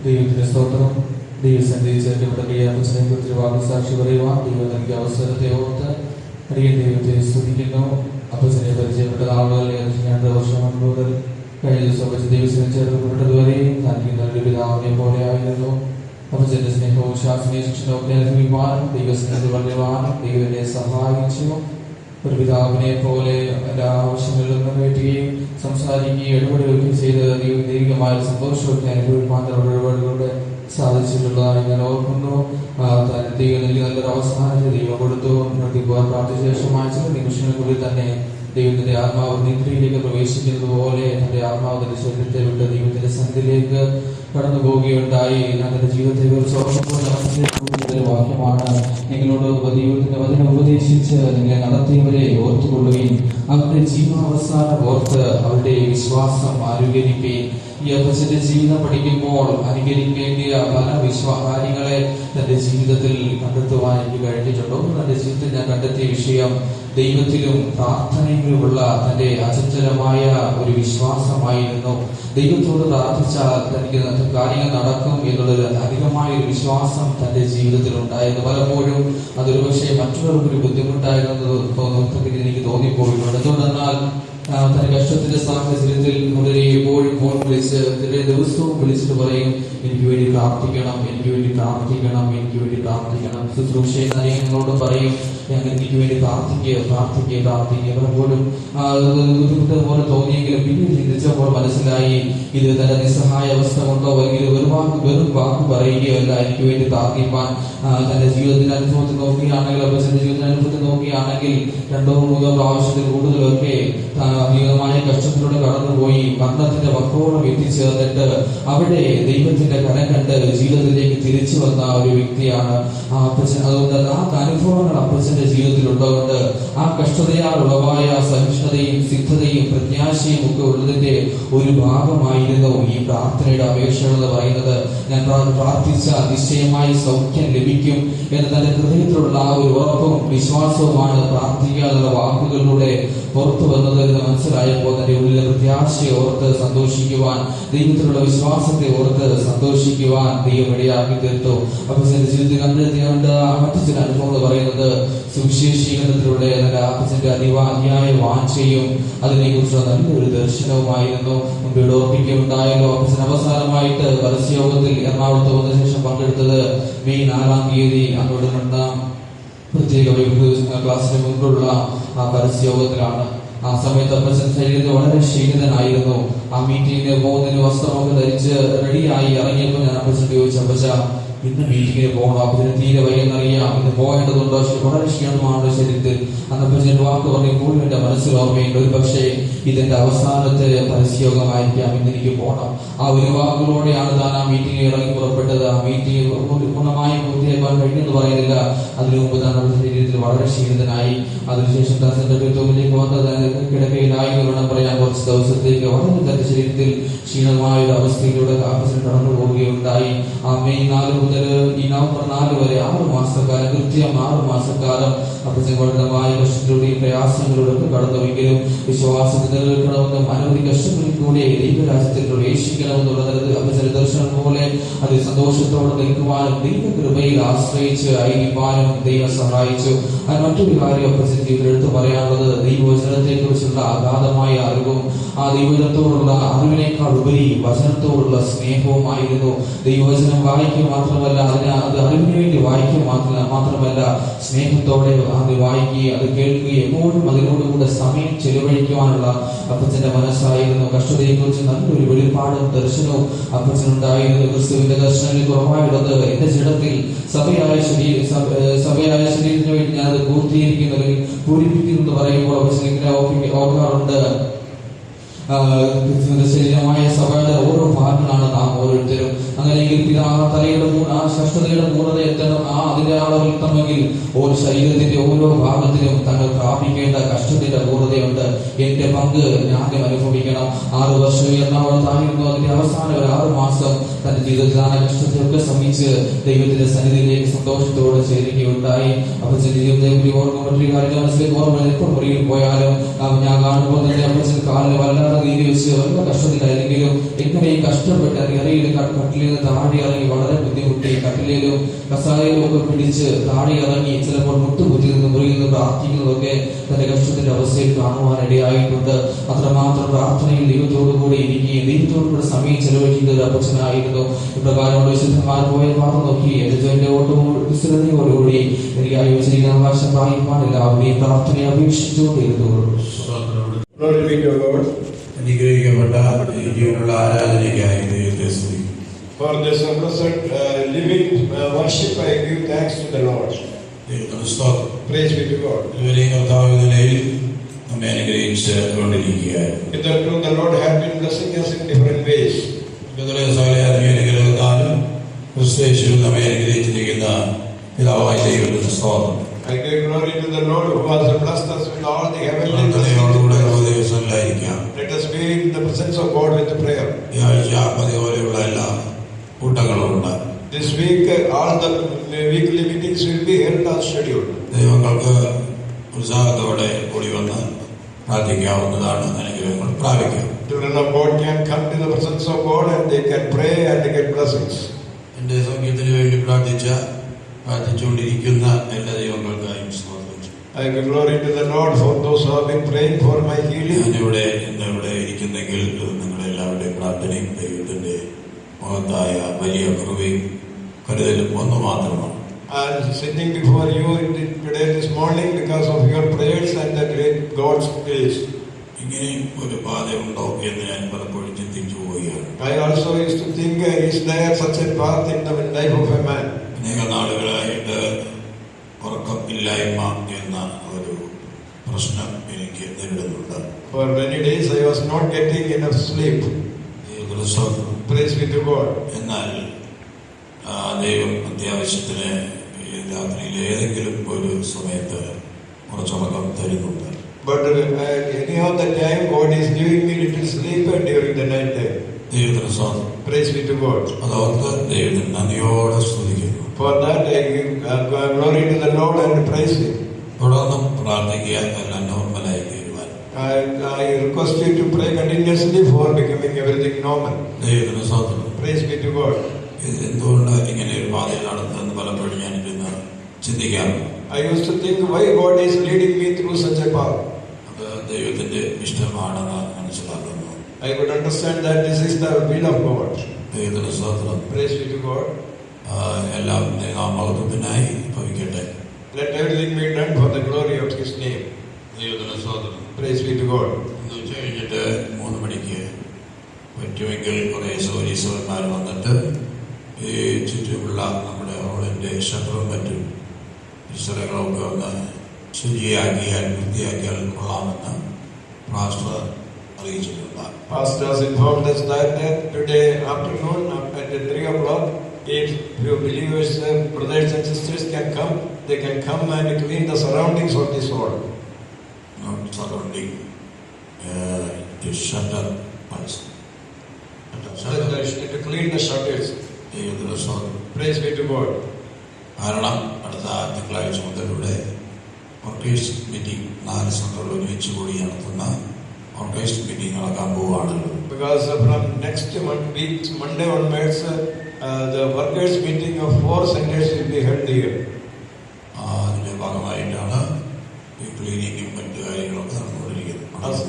ദൈവത്തിന്റെ സ്തോത്രം. ദൈവസന്നിധി ചേർക്കപ്പെട്ട അപ്പച്ചനെ കുറിച്ച് വാക്കുസാക്ഷി പറയുവാൻ ദൈവം നൽകിയ അവസരത്തെ ഓർത്ത് അടിയൻ ദൈവത്തെ സ്തുതിക്കുന്നു. അപ്പച്ചനെ പരിചയപ്പെട്ട ആളുകൾ 2 വർഷം മുൻപ് മുതൽ കഴിഞ്ഞ ദിവസം വെച്ച് ദൈവസന്നിധി ചേർക്കപ്പെട്ടതുവരെയും നൽകുന്ന ഒരു പിതാവിനെ പോലെ ആയിരുന്നു. അപ്പച്ചന്റെ സ്നേഹവും ശാസ്ത്രീയ ശിക്ഷണവും അനുഭവിക്കുവാനും ദൈവസ്നേഹത്തിൽ വളരുവാനും ദൈവം എന്നെ സഹായിച്ചു. ഒരു പിതാവിനെ പോലെ എല്ലാ ആവശ്യങ്ങളിലും നിറവേറ്റുകയും സംസാരിക്കുകയും ഇടപെടുകയും ചെയ്ത് ദൈവികമായ സന്തോഷമൊക്കെ അനുഭവിക്കാൻ ഇടപെടലുകളുടെ സാധിച്ചിട്ടുള്ളതായി ഞാൻ ഓർക്കുന്നു. ദൈവം നൽകി നല്ലൊരു അവസാനത്തെ ദൈവം കൊടുത്തു. പ്രാർത്ഥിച്ച ശേഷമായ ചില നിമിഷങ്ങൾക്കുള്ളിൽ തന്നെ ദൈവത്തിന്റെ ആത്മാവ് നിദ്രയിലേക്ക് പ്രവേശിക്കുന്നത് പോലെ തന്റെ ആത്മാവിന്റെ ശരീരത്തെ വിട്ട് ദൈവത്തിന്റെ സന്നിധിയിലേക്ക് കടന്നു പോവുകയുണ്ടായി. ഞങ്ങളുടെ ജീവിതത്തെ കുറിച്ച് വാക്യമാണ്. നിങ്ങളോട് ദൈവത്തിന്റെ വചനം ഉപദേശിച്ച് നിങ്ങളെ നടത്തിയവരെ ഓർത്തുകൊള്ളുകയും അവരുടെ ജീവാവസാനം ഓർത്ത് അവരുടെ വിശ്വാസം അനുകരിക്കുകയും. ഈ അപ്പച്ചന്റെ ജീവിതം പഠിക്കുമ്പോൾ അനുകരിക്കേണ്ടിയ പല കാര്യങ്ങളെ തന്റെ ജീവിതത്തിൽ കണ്ടെത്തുവാൻ എനിക്ക് കഴിഞ്ഞിട്ടുണ്ടോ? തന്റെ ജീവിതത്തിൽ ഞാൻ കണ്ടെത്തിയ വിഷയം ദൈവത്തിലും പ്രാർത്ഥനയിലുമുള്ള തന്റെ അചഞ്ചലമായ ഒരു വിശ്വാസമായിരുന്നു. ദൈവത്തോട് പ്രാർത്ഥിച്ചാൽ തനിക്ക് കാര്യങ്ങൾ നടക്കും എന്നുള്ളൊരു അധികമായ ഒരു വിശ്വാസം തന്റെ ജീവിതത്തിൽ ഉണ്ടായിരുന്നു. പലപ്പോഴും അതൊരു പക്ഷേ മറ്റുള്ളവർക്കൊരു ബുദ്ധിമുട്ടായിരുന്നു എനിക്ക് തോന്നിപ്പോയിട്ടുണ്ട്. എന്തുകൊണ്ടെന്നാൽ തന്റെ കഷ്ടത്തിന്റെ സാഹചര്യത്തിൽ വളരെ എപ്പോഴും ഫോൺ വിളിച്ച് ദിവസവും വിളിച്ചിട്ട് പറയും, എനിക്ക് വേണ്ടി പ്രാർത്ഥിക്കണം, എനിക്ക് വേണ്ടി പ്രാർത്ഥിക്കണം, എനിക്ക് വേണ്ടി പ്രാർത്ഥിക്കണം. ശുശ്രൂഷയിൽ നിങ്ങളോട് പറയും, എനിക്ക് വേണ്ടി പ്രാർത്ഥിക്കുക. പലപ്പോഴും ബുദ്ധിമുട്ട് പോലെ തോന്നിയെങ്കിലും പിന്നീട് ചിന്തിച്ചപ്പോൾ മനസ്സിലായി ഇത് തന്റെ നിസ്സഹായ അവസ്ഥ കൊണ്ടോ അല്ലെങ്കിൽ വെറും വാക്ക് പറയുകയല്ല. എനിക്ക് വേണ്ടി പ്രാർത്ഥിപ്പാൻ തന്റെ ജീവിതത്തിന്റെ അനുഭവത്തിൽ നോക്കുകയാണെങ്കിൽ അപ്പച്ചന്റെ ജീവിതത്തിന്റെ അനുഭവത്തിൽ നോക്കുകയാണെങ്കിൽ 2-3 പ്രാവശ്യത്തിൽ കൂടുതലൊക്കെ അധികമായ കഷ്ടത്തിലൂടെ കടന്നുപോയി മരണത്തിന്റെ വക്കോളം എത്തിച്ചേർന്നിട്ട് അവിടെ ദൈവത്തിന്റെ കരം കണ്ട് ജീവിതത്തിലേക്ക് തിരിച്ചു വന്ന ഒരു വ്യക്തിയാണ് അപ്പച്ചൻ. അതുകൊണ്ട് ആ അനുഭവങ്ങൾ അപ്പച്ചന്റെ ജീവിതത്തിൽ ഉള്ളതുകൊണ്ട് ആ കഷ്ടതയാൽ ഉളവായ സഹിഷ്ണുതയും സിദ്ധതയും പ്രത്യാശയും ഒക്കെ ഉള്ളതിന്റെ ഒരു ഭാഗമായിരുന്നു ഈ പ്രാർത്ഥനയുടെ അപേക്ഷകൾ എന്ന് പറയുന്നത്. ഞാൻ പ്രാർത്ഥിച്ച നിശ്ചയമായി സൗഖ്യം ലഭിക്കും എന്ന തന്റെ ഹൃദയത്തിലുള്ള ആ ഒരു ഉറപ്പും വിശ്വാസവുമാണ് പ്രാർത്ഥിക്കുക എന്നുള്ള വാക്കുകളിലൂടെ പുറത്തു വന്നത് എന്ന് മനസ്സിലായപ്പോൾ തന്റെ ഉള്ളിലെ പ്രത്യാശയെ ഓർത്ത് സന്തോഷിക്കുവാൻ, ദൈവത്തിലുള്ള വിശ്വാസത്തെ ഓർത്ത് സന്തോഷിക്കുവാൻ ദൈവം ഇടയാക്കി തീർത്തു. അപ്പൊ ജീവിതത്തിൽ കണ്ടെത്തിയുണ്ട് മറ്റു ചില അനുഭവങ്ങൾ പറയുന്നത് സുവിശേഷീകരണത്തിലൂടെ തന്റെ അപ്പച്ചന്റെ അതിവാഹിയായ വാഞ്ചയും അതിനെക്കുറിച്ചുള്ള നല്ലൊരു ദർശനവുമായിരുന്നു. മുമ്പിവിടെ ഓർപ്പിക്കുകയുണ്ടായല്ലോ. അപ്പച്ചൻ അവസാനമായിട്ട് പരസ്യയോഗത്തിൽ എറണാകുളത്ത് വന്ന ശേഷം പങ്കെടുത്തത് മെയ് 4-ാം തീയതി അങ്ങോട്ട് നടന്ന പ്രത്യേക ക്ലാസ്സിന് മുൻപുള്ള ആ പരസ്യയോഗത്തിലാണ്. ആ സമയത്ത് അപ്പച്ചൻ ശരീരത്തിൽ വളരെ ക്ഷീണിതനായിരുന്നു. ആ മീറ്റിങ്ങിന് പോകുന്നതിന് വസ്ത്രമൊക്കെ ധരിച്ച് റെഡിയായി ഇറങ്ങിയപ്പോൾ ഞാൻ അപ്പച്ചൻ ചോദിച്ചു, അപ്പച്ച ഇന്ന് മീറ്റിങ്ങിന് പോകണം, അപ്പച്ചന് തീരെ വയ്യെന്നറിയാം, ഇന്ന് പോകേണ്ടതുണ്ടോ, വളരെ ക്ഷീണമാണ് ശരീരത്തിൽ. അന്നപ്പച്ചൻ വാക്ക് പറഞ്ഞപ്പോൾ എന്റെ മനസ്സിൽ ഓർമ്മയുണ്ട്, ഒരു പക്ഷേ ഇതെന്റെ അവസാനത്തെ പരസ്യയോഗമായിരിക്കാം, ഇന്ന് എനിക്ക് പോകണം. ആ ഒരു വാക്കുകളോടെയാണ് താൻ ആ മീറ്റിംഗ് ഇറങ്ങി പുറപ്പെട്ടത്. ആ മീറ്റിംഗ് പൂർണ്ണമായി പൂർത്തിയാക്കാൻ കഴിഞ്ഞെന്ന് പറയുന്നില്ല. അതിനു മുമ്പ് താൻ ശരീരത്തിൽ വളരെ ക്ഷീണിതനായി. അതിനുശേഷം താൻ സെക്രട്ടറിയേറ്റ് വന്നത് കിടക്കയിലായി വേണം പറയാൻ കുറച്ച് ദിവസത്തേക്ക് വളരെ തന്റെ ശരീരത്തിൽ ക്ഷീണമായ ഒരു അവസ്ഥയിലൂടെ അപ്പച്ചൻ കടന്നു പോവുകയുണ്ടായി. ആ മെയ് 4 മുതൽ ഈ നവംബർ 4 വരെ 6 മാസക്കാലം, കൃത്യം 6 മാസക്കാലം അപ്പച്ചൻ വളരെ കഷ്ടത്തിലൂടെയും പ്രയാസങ്ങളിലൂടെ കടന്നുവെങ്കിലും വിശ്വാസത്തിൽ നിലനിൽക്കണമെന്നും അനവധി കഷ്ടങ്ങളിൽ കൂടെ ദൈവരാജ്യത്തിൽ പ്രവേശിക്കണമെന്നുള്ളത് അപ്പച്ചന്റെ ദർശനം പോലെ അത് സന്തോഷത്തോടെ നിൽക്കുവാനും ദൈവകൃപയിൽ ആശ്രയിച്ച് ആയിരിക്കാനും ദൈവം സഹായിച്ചു. അത് മറ്റൊരു കാര്യം അപ്പച്ചൻ ജീവിതത്തിൽ എടുത്തു പറയാനുള്ളത് ദൈവവചനത്തെ കുറിച്ചുള്ള അഗാധമായ അറിവും ആ ദൈവവചനത്തോടുള്ള അറിവിനേക്കാൾ ഉപരി വചനത്തോടുള്ള സ്നേഹവുമായിരുന്നു. ദൈവവചനം വായിക്കുക മാത്രമല്ല, അത് അറിവിന് വേണ്ടി വായിക്കുക മാത്രമല്ല സ്നേഹത്തോടെ അത് വായിക്കുകയും അത് കേൾക്കുകയും എപ്പോഴും അതിനോടുകൂടെ സമയം ചെലവഴിക്കുവാനുള്ള അപ്പച്ചന്റെ മനസ്സായിരുന്നു. കഷ്ടതയെക്കുറിച്ച് നല്ലൊരു വെളിപ്പാടും ദർശനവും അപ്പച്ചനുണ്ടായിരുന്നു. ക്രിസ്തുവിന്റെ ദർശനങ്ങളിൽ കുറവായുള്ളത് എന്റെ ജഡത്തിൽ സഭയായ ശരീരത്തിന് വേണ്ടി ഞാൻ അത് പൂർത്തീകരിക്കുന്നു അല്ലെങ്കിൽ പൂരിപ്പിക്കുന്നു എന്ന് പറയുമ്പോൾ അപ്പച്ചൻ ഇങ്ങനെ ഓർക്കാറുണ്ട്, ശരീരമായ സഭയുടെ ഓരോ ഭാഗങ്ങളാണ് നാം ഓരോരുത്തരും. അങ്ങനെയെങ്കിൽ തലയുടെ ആ കഷ്ടതയുടെ പൂർണ്ണത എത്തണം, അതിന്റെ അളവ് എത്തണമെങ്കിൽ ഓരോ ശരീരത്തിന്റെ ഓരോ ഭാഗത്തിലും തങ്ങൾ പ്രാപിക്കേണ്ട കഷ്ടത്തിന്റെ പൂർണ്ണതയുണ്ട്. എന്റെ പങ്ക് ഞാനും അനുഭവിക്കണം. 6 വർഷം എറണാകുളത്തായിരുന്നു. അതിന്റെ അവസാനം ഒരു 6 മാസം തന്റെ ജീവിതത്തിൽ ആ കഷ്ടത്തെയൊക്കെ ശ്രമിച്ച് ദൈവത്തിന്റെ സന്നിധിയിലേക്ക് സന്തോഷത്തോടെ ചേരുകയുണ്ടായി. അപ്പച്ചൻ ജീവിതത്തെ ഓർമ്മ മറ്റൊരു കാര്യം മനസ്സിലേക്ക് ഓർമ്മ എപ്പോൾ മുറിയിൽ പോയാലും ഞാൻ കാണുമ്പോൾ തന്നെ അപ്പച്ചൻ കാലിന് വല്ലാതെ നീതി വെച്ച് വല്ല കഷ്ടത്തിലായിരുന്നെങ്കിലും എങ്ങനെ ഈ കഷ്ടപ്പെട്ട് അറിയില്ല കട്ടിലിൽ നിന്ന് താഴെ ഇറങ്ങി വളരെ ബുദ്ധിമുട്ടി കട്ടിലേലും കസാലയിലും ഒക്കെ പിടിച്ച് താഴെ ഇറങ്ങി ചിലപ്പോൾ മുട്ടുകുത്തി നിന്ന് മുറിയിൽ നിന്ന് പ്രാർത്ഥിക്കുന്നതൊക്കെ തന്റെ കഷ്ടത്തിന്റെ അവസ്ഥയിൽ കാണുവാനിടയായിട്ടുണ്ട്. അത്രമാത്രം പ്രാർത്ഥനയിൽ ദൈവത്തോടുകൂടി ഇരിക്കുകയും ദൈവത്തോടുകൂടെ സമയം ചെലവഴിക്കുന്ന ഒരു അപ്പച്ചനായിരുന്നു. ഇപ്രകാരമുള്ള വിശുദ്ധന്മാർ പോയ പാത നോക്കി എന്റെ ഓട്ടവും സ്ഥിരതയോടുകൂടി എനിക്ക് ആയോജിച്ചിരിക്കുന്ന അവകാശം വായിപ്പാൻ എല്ലാവരെയും പ്രാർത്ഥനയെ അപേക്ഷിച്ചുകൊണ്ടിരുന്നു. അനുഗ്രഹിക്കപ്പെട്ട ജീവനുള്ള ആരാധനയ്ക്കായി ദൈവത്തെ സ്തുതിക്കുന്നു. For this blessed living worship, I give thanks to the Lord. Praise be to God. ഇതുവരെയും കർത്താവ് നിലയിൽ നമ്മെ അനുഗ്രഹിച്ച് കൊണ്ടിരിക്കുകയായിരുന്നു. Hitherto the Lord had been blessing us in different ways. അനുഗ്രഹത്താലും ക്രിസ്തുയേശുവിൽ നമ്മെ അനുഗ്രഹിച്ചിരിക്കുന്ന പിതാവായ ദൈവത്തിന് സ്തോത്രം. I give glory to the Lord who has blessed us with all the heavenly blessings. Let us be in the presence of God with the prayer. ഈ ആഴ്ച പതിപോലെയുള്ള എല്ലാ കൂട്ടങ്ങളും ഉണ്ട്. This week all the weekly meetings will be held as scheduled. ദൈവങ്ങൾക്ക് ഉത്സാഹത്തോടെ കൂടി വന്ന് പ്രാർത്ഥിക്കാവുന്നതാണ്. അനുഗ്രഹങ്ങൾ പ്രാപിക്കാം. Children of God can come to the presence of God and they can pray and they get blessings. എന്റെ സൗഖ്യത്തിന് വേണ്ടി പ്രാർത്ഥിച്ചുകൊണ്ടിരിക്കുന്ന എല്ലാ ദൈവങ്ങൾക്കായും സ്തോത്രം. I give glory to the Lord for those who have been praying for my healing. ഞാനിവിടെ ഇന്നിവിടെ ഇരിക്കുന്നെങ്കിൽ നിങ്ങളെല്ലാവരുടെയും പ്രാർത്ഥനയും ദൈവത്തിന്റെ മഹത്തായ വലിയ കൃപയും കരുതലും ഒന്ന് മാത്രമാണ്. I am sitting before you today this morning because of your prayers and the great God's grace. ഇങ്ങനെയും ഒരു പാതയുണ്ടോ എന്ന് ഞാൻ പലപ്പോഴും ചിന്തിച്ചു പോവുകയാണ്. I also used to think, is there such a path in the life of a man? അനേക നാളുകളായിട്ട് ഉറക്കമില്ലായ്മ എന്ന ഒരു പ്രശ്നം എനിക്ക് നേരിടുന്നുണ്ട്. For many days I was not getting enough sleep. Praise be to God. എന്നാൽ ദൈവം അത്യാവശ്യത്തിന് രാത്രിയിൽ ഏതെങ്കിലും ഒരു സമയത്ത് കുറച്ചുറക്കം തരുന്നുണ്ട്. But anyhow the time God is giving me little sleep during the night time. ദൈവത്തിന് സ്തോത്രം. Praise be to God. അതോർത്ത് ദൈവത്തിന് നന്ദിയോടെ സ്തുതിക്കുന്നു. For that I give glory to the Lord and praise Him. തുടർന്നും പ്രാർത്ഥിക്കുക, എല്ലാം നോർമലായി തീരുവാൻ. I request you to pray continuously for becoming everything normal. ദൈവത്തിന് സ്തോത്രം. Praise be to God. എന്തുകൊണ്ട് ഇങ്ങനെ ഒരു പാതയിൽ നടത്തുന്നത് പലപ്പോഴും ഞാൻ ഇരുന്ന് ചിന്തിക്കാറുണ്ട്. I used to think why God is leading me through such a path. അത് ദൈവത്തിന്റെ ഇഷ്ടമാണെന്ന് മനസ്സിലാക്കുന്നു. I could understand that this is the will of God. ദൈവത്തിന് സ്തോത്രം. Praise be to God. എല്ലാം മഹത്വത്തിനായി ഭവിക്കട്ടെ. Let everything be done for the glory of His name. ദൈവത്തിന് സ്തോത്രം. Praise be to God. ഇന്ന് ഉച്ച കഴിഞ്ഞിട്ട് 3 മണിക്ക് പറ്റുമെങ്കിൽ കുറേ സൗരീസവന്മാർ വന്നിട്ട് ഈ ചുറ്റുമുള്ള നമ്മുടെ റോഡിന്റെ ഷട്ടറും മറ്റും സ്ഥലങ്ങളൊക്കെ ഒന്ന് ശരിയാക്കിയാൽ വൃത്തിയാക്കിയാൽ കൊള്ളാമെന്ന് പാസ്റ്റർ അറിയിച്ചിട്ടുണ്ട്. Pastors informed us that today afternoon at 3 o'clock, if you believers, brothers and sisters can come, they can come and clean the surroundings of this hall. Not surrounding the shutter also. To clean the shutters. Praise be to God. കാരണം അടുത്ത തിങ്കളാഴ്ച മുതലൂടെ ഓർക്കേഴ്സ് meeting 4 സംഘങ്ങൾ ഒരുമിച്ച് കൂടി നടത്തുന്ന ഓർക്കേഴ്സ് meeting നടക്കാൻ പോവുകയാണല്ലോ. Because from next week Monday onwards, the workers meeting of 4 centers will be held here. അതിന്റെ ഭാഗമായിട്ടാണ് ഈ ക്ലീനിങ്ങും മറ്റു കാര്യങ്ങളൊക്കെ നടന്നുകൊണ്ടിരിക്കുന്നത്.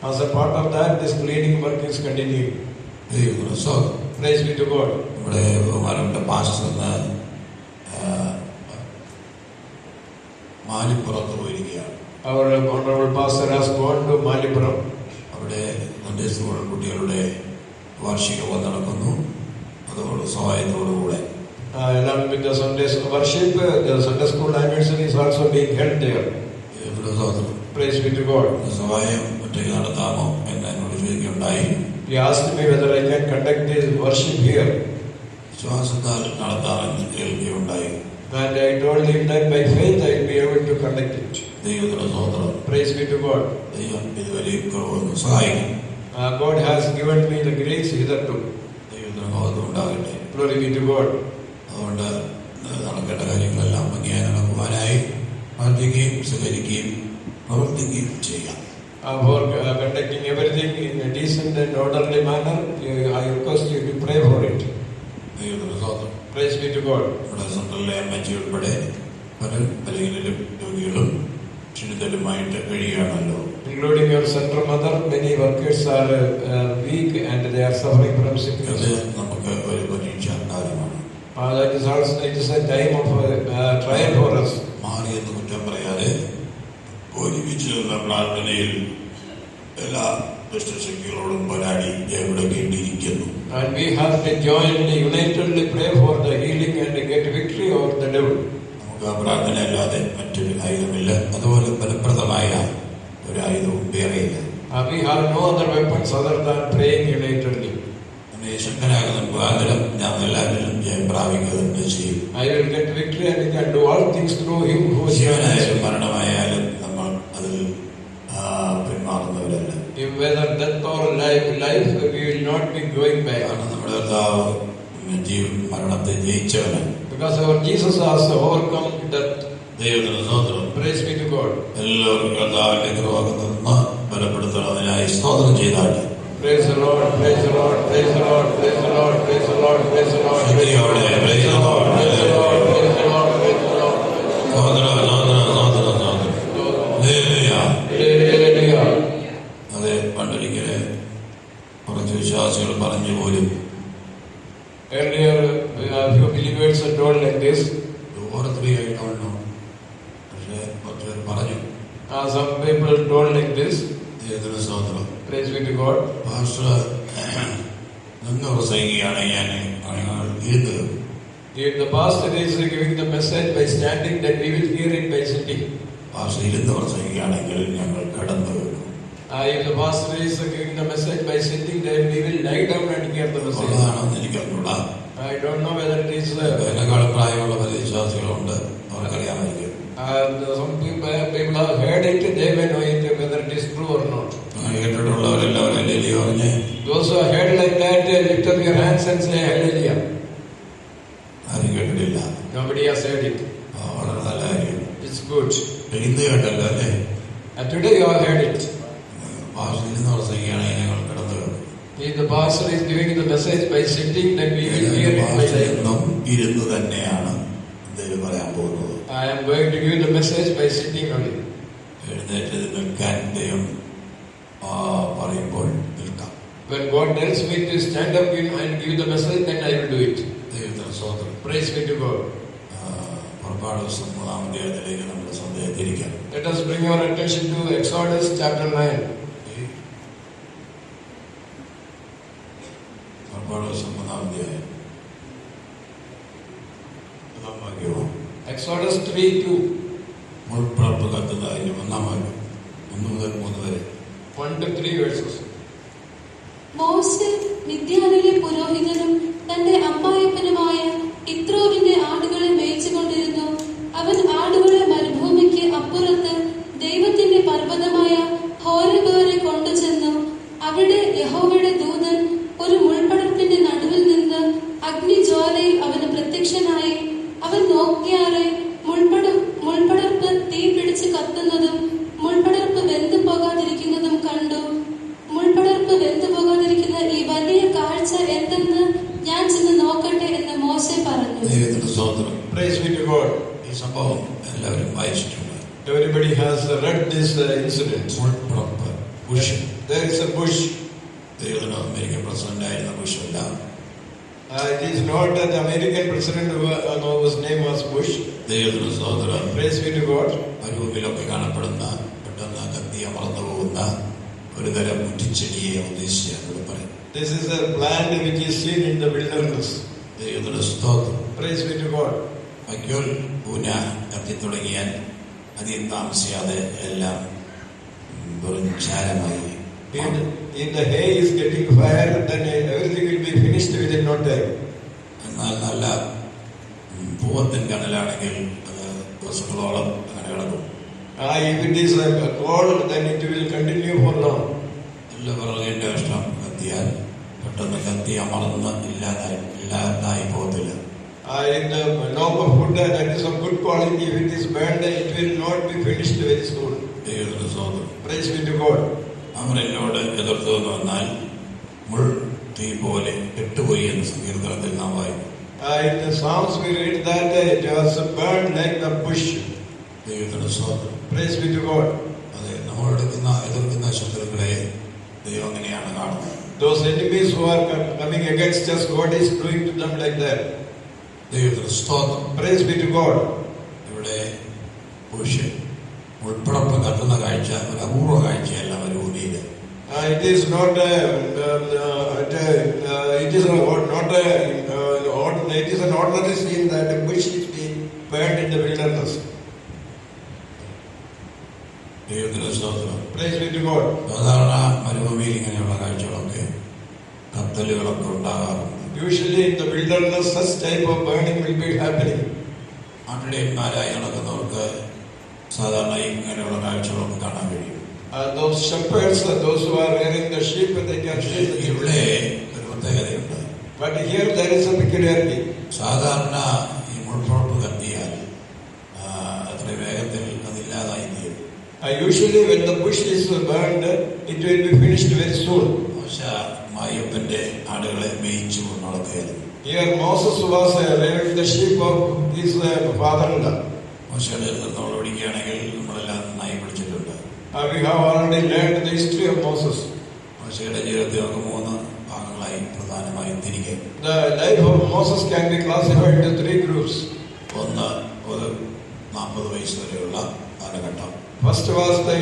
As a part of that, this cleaning work is continuing. Praise be to God. നമ്മുടെ ബഹുമാനപ്പെട്ട പാസ്റ്റർ മാലിപ്പുറത്ത് പോയിരിക്കുകയാണ്. Our honorable pastor has gone to Malipuram. അവിടെ സൺഡേ സ്കൂൾ കുട്ടികളുടെ വാർഷികവും നടക്കുന്നു. അതോട് സഹായത്തോടുകൂടെ Along with the Sunday worship, the Sunday school anniversary is also being held there. Praise be to God. സഹായം ഒറ്റയ്ക്ക് നടത്താമോ എന്ന് എന്നോട് ചോദിക്കുകയുണ്ടായി. He asked me whether I can conduct this worship here. വിശ്വാസത്താൽ നടത്താമെന്ന് കേൾക്കുകയുണ്ടായി. And I told him that by faith I will be able to conduct it. ദൈവത്തിന്റെ സ്തോത്രം. Praise be to God. ദൈവം ഇതുവരെ സഹായിക്കും. God has given me the grace hitherto. ദൈവത്തിന് മഹത്വം ഉണ്ടാകട്ടെ. Glory be to God. അതുകൊണ്ട് നടക്കേണ്ട കാര്യങ്ങളെല്ലാം ഭംഗിയായി നടക്കുവാനായി പ്രാർത്ഥിക്കുകയും സഹകരിക്കുകയും പ്രവർത്തിക്കുകയും ചെയ്യാം. For conducting everything in a decent and orderly manner, I request you to pray for it. Praise be to God. ഇവിടെ സെൻട്രലിലെ അമ്മച്ചി ഉൾപ്പെടെ പല ബലഹീനരും രോഗികളും ക്ഷീണിതരുമായിട്ട് കഴിയുകയാണല്ലോ. Including your center mother, many workers are weak and they are suffering from sickness. അത് നമുക്ക് ഒരു പരീക്ഷാ കാലമാണ്. That is also it is a time of trial for us. മാറിയെന്ന് കുറ്റം പറയാതെ ഒരുമിച്ച് നിന്ന പ്രാർത്ഥനയിൽ എല്ലാ ദുഷ്ടശക്തികളോടും പോരാടി ജയമെടുക്കേണ്ടിയിരിക്കുന്നു. And we have to jointly, unitedly pray for the healing and get victory over the devil. നമുക്ക് ആ പ്രാർത്ഥന അല്ലാതെ മറ്റൊരു ആയുധമില്ല. അതുപോലെ ഫലപ്രദമായ ഒരു ആയുധവും വേറെയില്ല. We have no other weapons other than praying unitedly. ശക്തനാകുന്ന മുഖാന്തരം ഞാൻ എല്ലാവരിലും ജയം പ്രാപിക്കുക തന്നെ ചെയ്യും. I will get victory and we can do all things through him who is ജീവനായാലും മരണമായാലും നമ്മൾ അതിൽ പിന്മാറുന്നവരല്ല. Whether death or life, we will not be going back. കാരണം നമ്മുടെ കർത്താവ് മരണത്തെ ജയിച്ചവനാണ്. Because our Jesus has overcome death. ദൈവത്തിന് സ്തോത്രം. Praise be to God. എല്ലാവരും കർത്താവിന്റെ കൃപ ബലപ്പെടുത്തുന്നതിനായി സ്തോത്രം ചെയ്താട്ടെ. Praise the Lord, praise the Lord, praise the Lord, praise the Lord, praise the Lord, praise the Lord, praise the Lord, praise the Lord, praise the Lord, praise the Lord, praise the Lord. അതെ, പണ്ടൊരിക്കല് കുറച്ച് വിശ്വാസികൾ പറഞ്ഞു പോലും Earlier, a few believers had told like this. ഓർത്തുകയായിട്ടാണോ? പക്ഷെ കുറച്ച് പേർ പറഞ്ഞു. Some people told like this. ദൈവത്തിന് സ്തോത്രം. Praise be to God. Pastor നിങ്ങൾ പ്രസംഗിക്കുകയാണ്, ഞാൻ ഇരുന്നത്. If the pastor is giving the message by standing, then we will hear it by sitting. Pastor ഇരുന്ന് പ്രസംഗിക്കുകയാണെങ്കിൽ ഞങ്ങൾ കടന്നു വരും. If the pastor is giving the message by sitting, then we will lie down and hear the message. അതാണെന്ന് എനിക്കറിഞ്ഞൂടാ. I don't know whether it is. എന്നെക്കാളും പ്രായമുള്ള പല വിശ്വാസികളുണ്ട്, അവർക്കറിയാമായിരിക്കും. Some people have heard it, they may know it, whether it is true or not. കേട്ടിട്ടുള്ളവരെല്ലാവരും hallelujah പറഞ്ഞ്. Those who have heard like that, lift up your hands and say hallelujah. ആരും കേട്ടിട്ടില്ല. Nobody has heard it. വളരെ നല്ല കാര്യം. It's good. ഇന്ന് കേട്ടല്ലോ അല്ലേ? And today you have heard it. Pastor ഇരുന്ന് പ്രസംഗിക്കുകയാണെങ്കിൽ ഞങ്ങൾ കടന്നു വരും. If the pastor is giving the message by sitting, then we will hear it by lying. ഇരുന്ന് തന്നെയാണ് എന്തെങ്കിലും പറയാൻ പോകുന്നത്. I am going to give the message by sitting only. എഴുന്നേറ്റ് നിൽക്കാൻ ദൈവം പറയുമ്പോൾ നിൽക്കാം. When God tells me to stand up and give the message, then I will do it. ദൈവത്തിന് സ്തോത്രം. Praise be to God. പുറപ്പാട് പുസ്തകം 3-ാം അധ്യായത്തിലേക്ക് നമ്മുടെ ശ്രദ്ധയെ തിരിക്കാം. Let us bring our attention to Exodus chapter 9. പുറപ്പാട് പുസ്തകം 3-ാം അധ്യായം. Exodus 3:2. മുൾപ്പടർപ്പ് കത്തുന്ന അതിന്റെ 1-ാം വാക്യം 1 മുതൽ 3 വരെ. 1 to 3 verses. മോശെ മിദ്യാനിലെ പുരോഹിതനും തന്റെ അമ്മായപ്പനുമായ യിത്രോവിന്റെ ആടുകളെ മേയിച്ചുകൊണ്ടിരുന്നു. അവൻ ആടുകളെ മരുഭൂമിക്ക് അപ്പുറത്ത് ദൈവത്തിന്റെ പർവ്വതമായ ഹോരേബ് വരെ കൊണ്ടുചെന്നു. അവിടെ യഹോവയുടെ ദൂതൻ ഒരു മുൾപടർപ്പിന്റെ നടുവിൽ നിന്ന് അഗ്നിജ്വാലയിൽ അവന് പ്രത്യക്ഷനായി. അവൻ നോക്കിയാറെ മുൾപടർപ്പ് തീ പിടിച്ച് കത്തുന്നതും മുൾപടർപ്പ് വെന്തു പോകാതിരിക്കുന്നതും കണ്ടു. മുൾപടർപ്പ് വെന്തു പോകാതിരിക്കുന്ന ഈ വലിയ കാഴ്ച എന്തെന്ന് ഞാൻ ചെന്ന് നോക്കട്ടെ എന്ന് മോശെ പറഞ്ഞു. ദൈവത്തിന്റെ സ്തോത്രം. Praise be to God. ഈ സംഭവം എല്ലാവരും വായിച്ചിട്ടുണ്ട്. Everybody has read this incident. മുൾപ്പടർപ്പ്, bush. There is a bush. ദൈവത്തിന് അമേരിക്കൻ പ്രസിഡന്റ് ആയിരുന്ന ബുഷ് അല്ല. It is not that the American president whose name was Bush. ദൈവത്തിന് സ്തോത്രം. Praise be to God. മരുഭൂമിയിലൊക്കെ കാണപ്പെടുന്ന പെട്ടെന്ന് കത്തി അമർന്നു പോകുന്ന ഒരു തരം മുറ്റിച്ചെടിയെ ഉദ്ദേശിച്ചാണ് പറയും. This is a plant which is seen in the wilderness. ദൈവത്തിന്റെ സ്തോത്രം. Praise be to God. വൈക്കോൽ പൂന കത്തി തുടങ്ങിയാൽ അധികം താമസിയാതെ എല്ലാം വെറും ചാരമായി. If the hay is getting fire, then everything will be finished within no time. എന്നാൽ നല്ല പൂവത്തിൻ കനലാണെങ്കിൽ അത് ദിവസങ്ങളോളം അങ്ങനെ കിടക്കും. If it is cold, then it will continue for long. നല്ല വിറകിന്റെ കഷ്ണം കത്തിയാൽ പെട്ടെന്ന് കത്തി അമർന്ന് ഇല്ലാതായി പോകത്തില്ല. In the log of wood that is of good quality, if it is burned, it will not be finished very soon. ദൈവത്തിന്റെ സ്തോത്രം. Praise be to God. അവർ എന്നോട് എതിർത്തു എന്ന് വന്നാൽ മുൾ തീ പോലെ കെട്ടുപോയി എന്ന് സങ്കീർത്തനത്തിൽ നാം വായിക്കും. In the Psalms we read that it was burned like the bush. ദൈവത്തിന്റെ സ്തോത്രം. Praise be to God. അതെ, നമ്മൾ എതിർക്കുന്ന ശത്രുക്കളെ ദൈവം അങ്ങനെയാണ് കാണുന്നത്. Those enemies who are coming against us, God is doing to them like that. ദൈവത്തിന്റെ സ്തോത്രം. Praise be to God. ഇവിടെ ഉൾപ്പടപ്പ് കത്തുന്ന കാഴ്ച ഒരു അപൂർവ കാഴ്ചയല്ല മരുഭൂമിയില്. It is not an ordinary scene that a bush is being burned in the wilderness. ദൈവത്തിന്റെ സ്തോത്രം. Praise be to God. സാധാരണ മരുഭൂമിയിൽ ഇങ്ങനെയുള്ള കാഴ്ചകളൊക്കെ കത്തലുകളൊക്കെ ഉണ്ടാകാറുണ്ട്. Usually in the wilderness such type of burning will be happening. ആട്ടിടയന്മാരായി നടക്കുന്നവർക്ക് സാധാരണ ഇങ്ങനെയുള്ള കാഴ്ചകളൊക്കെ കാണാൻ കഴിയും. Those shepherds, those who are rearing the sheep, they can see the ഇവിടെ ഒരു പ്രത്യേകതയുണ്ട്. But here there is a peculiarity. സാധാരണ ഈ മുൾപ്പുറപ്പ് കത്തിയാൽ അത്ര വേഗത്തിൽ അതില്ലാതായി തീരും. Usually when the bush is burned, it will be finished very soon. മായപ്പന്റെ ആടുകളെ മേയിച്ചു നടക്കുകയായിരുന്നു. Here Moses was rearing the sheep of his father-in-law. മോശയുടെ നമ്മൾ പഠിക്കുകയാണെങ്കിൽ നമ്മളെല്ലാം നന്നായി പഠിച്ചിട്ടുണ്ട്. We have already learned the history of Moses. മോശയുടെ ജീവിതത്തിൽ നമുക്ക് 3 ഭാഗങ്ങളായി പ്രധാനമായും തിരികെ. The life of Moses can be classified into 3 groups. ഒന്ന് 40 വയസ്സ് വരെയുള്ള കാലഘട്ടം. First was the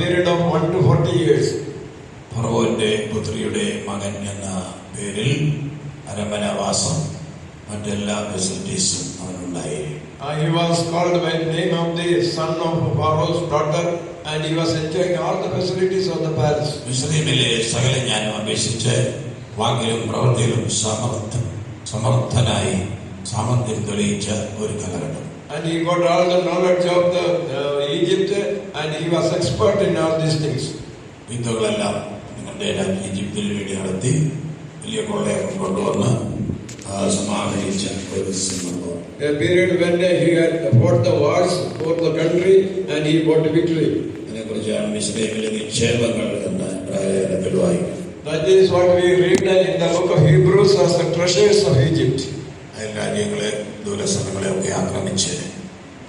period of 1 to 40 years. ഫറവോന്റെ പുത്രിയുടെ മകൻ എന്ന പേരിൽ അരമനവാസം മറ്റെല്ലാ ഫെസിലിറ്റീസും അവനുണ്ടായി. He was called by the name of the son of Pharaoh's daughter, and he was enjoying all the facilities of the palace. മിസ്രയീമിലെ സകല ജ്ഞാനം അപേക്ഷിച്ച് വാക്കിലും പ്രവൃത്തിയിലും സമർത്ഥനായി സാമർത്ഥ്യം തെളിയിച്ച ഒരു കാലഘട്ടം. And he got all the knowledge of the Egypt, and he was expert in all these things. യുദ്ധങ്ങളെല്ലാം നിങ്ങളുടെ ഈജിപ്തിൽ വേണ്ടി നടത്തി വലിയ കൊള്ളയൊക്കെ കൊണ്ടുവന്ന് സമാഹരിച്ച ഒരു സന്ദർഭം. A period when he had fought the wars for the country and he got victory. അതിനെക്കുറിച്ചാണ് മിസ്രയീമിലെ നിക്ഷേപങ്ങൾ എന്ന് പ്രയോജനത്തിൽ വായിക്കുന്നത്. That is what we read in the book of Hebrews as the treasures of Egypt. അയൽ രാജ്യങ്ങളെ ദൂരസ്ഥലങ്ങളെ ഒക്കെ ആക്രമിച്ച്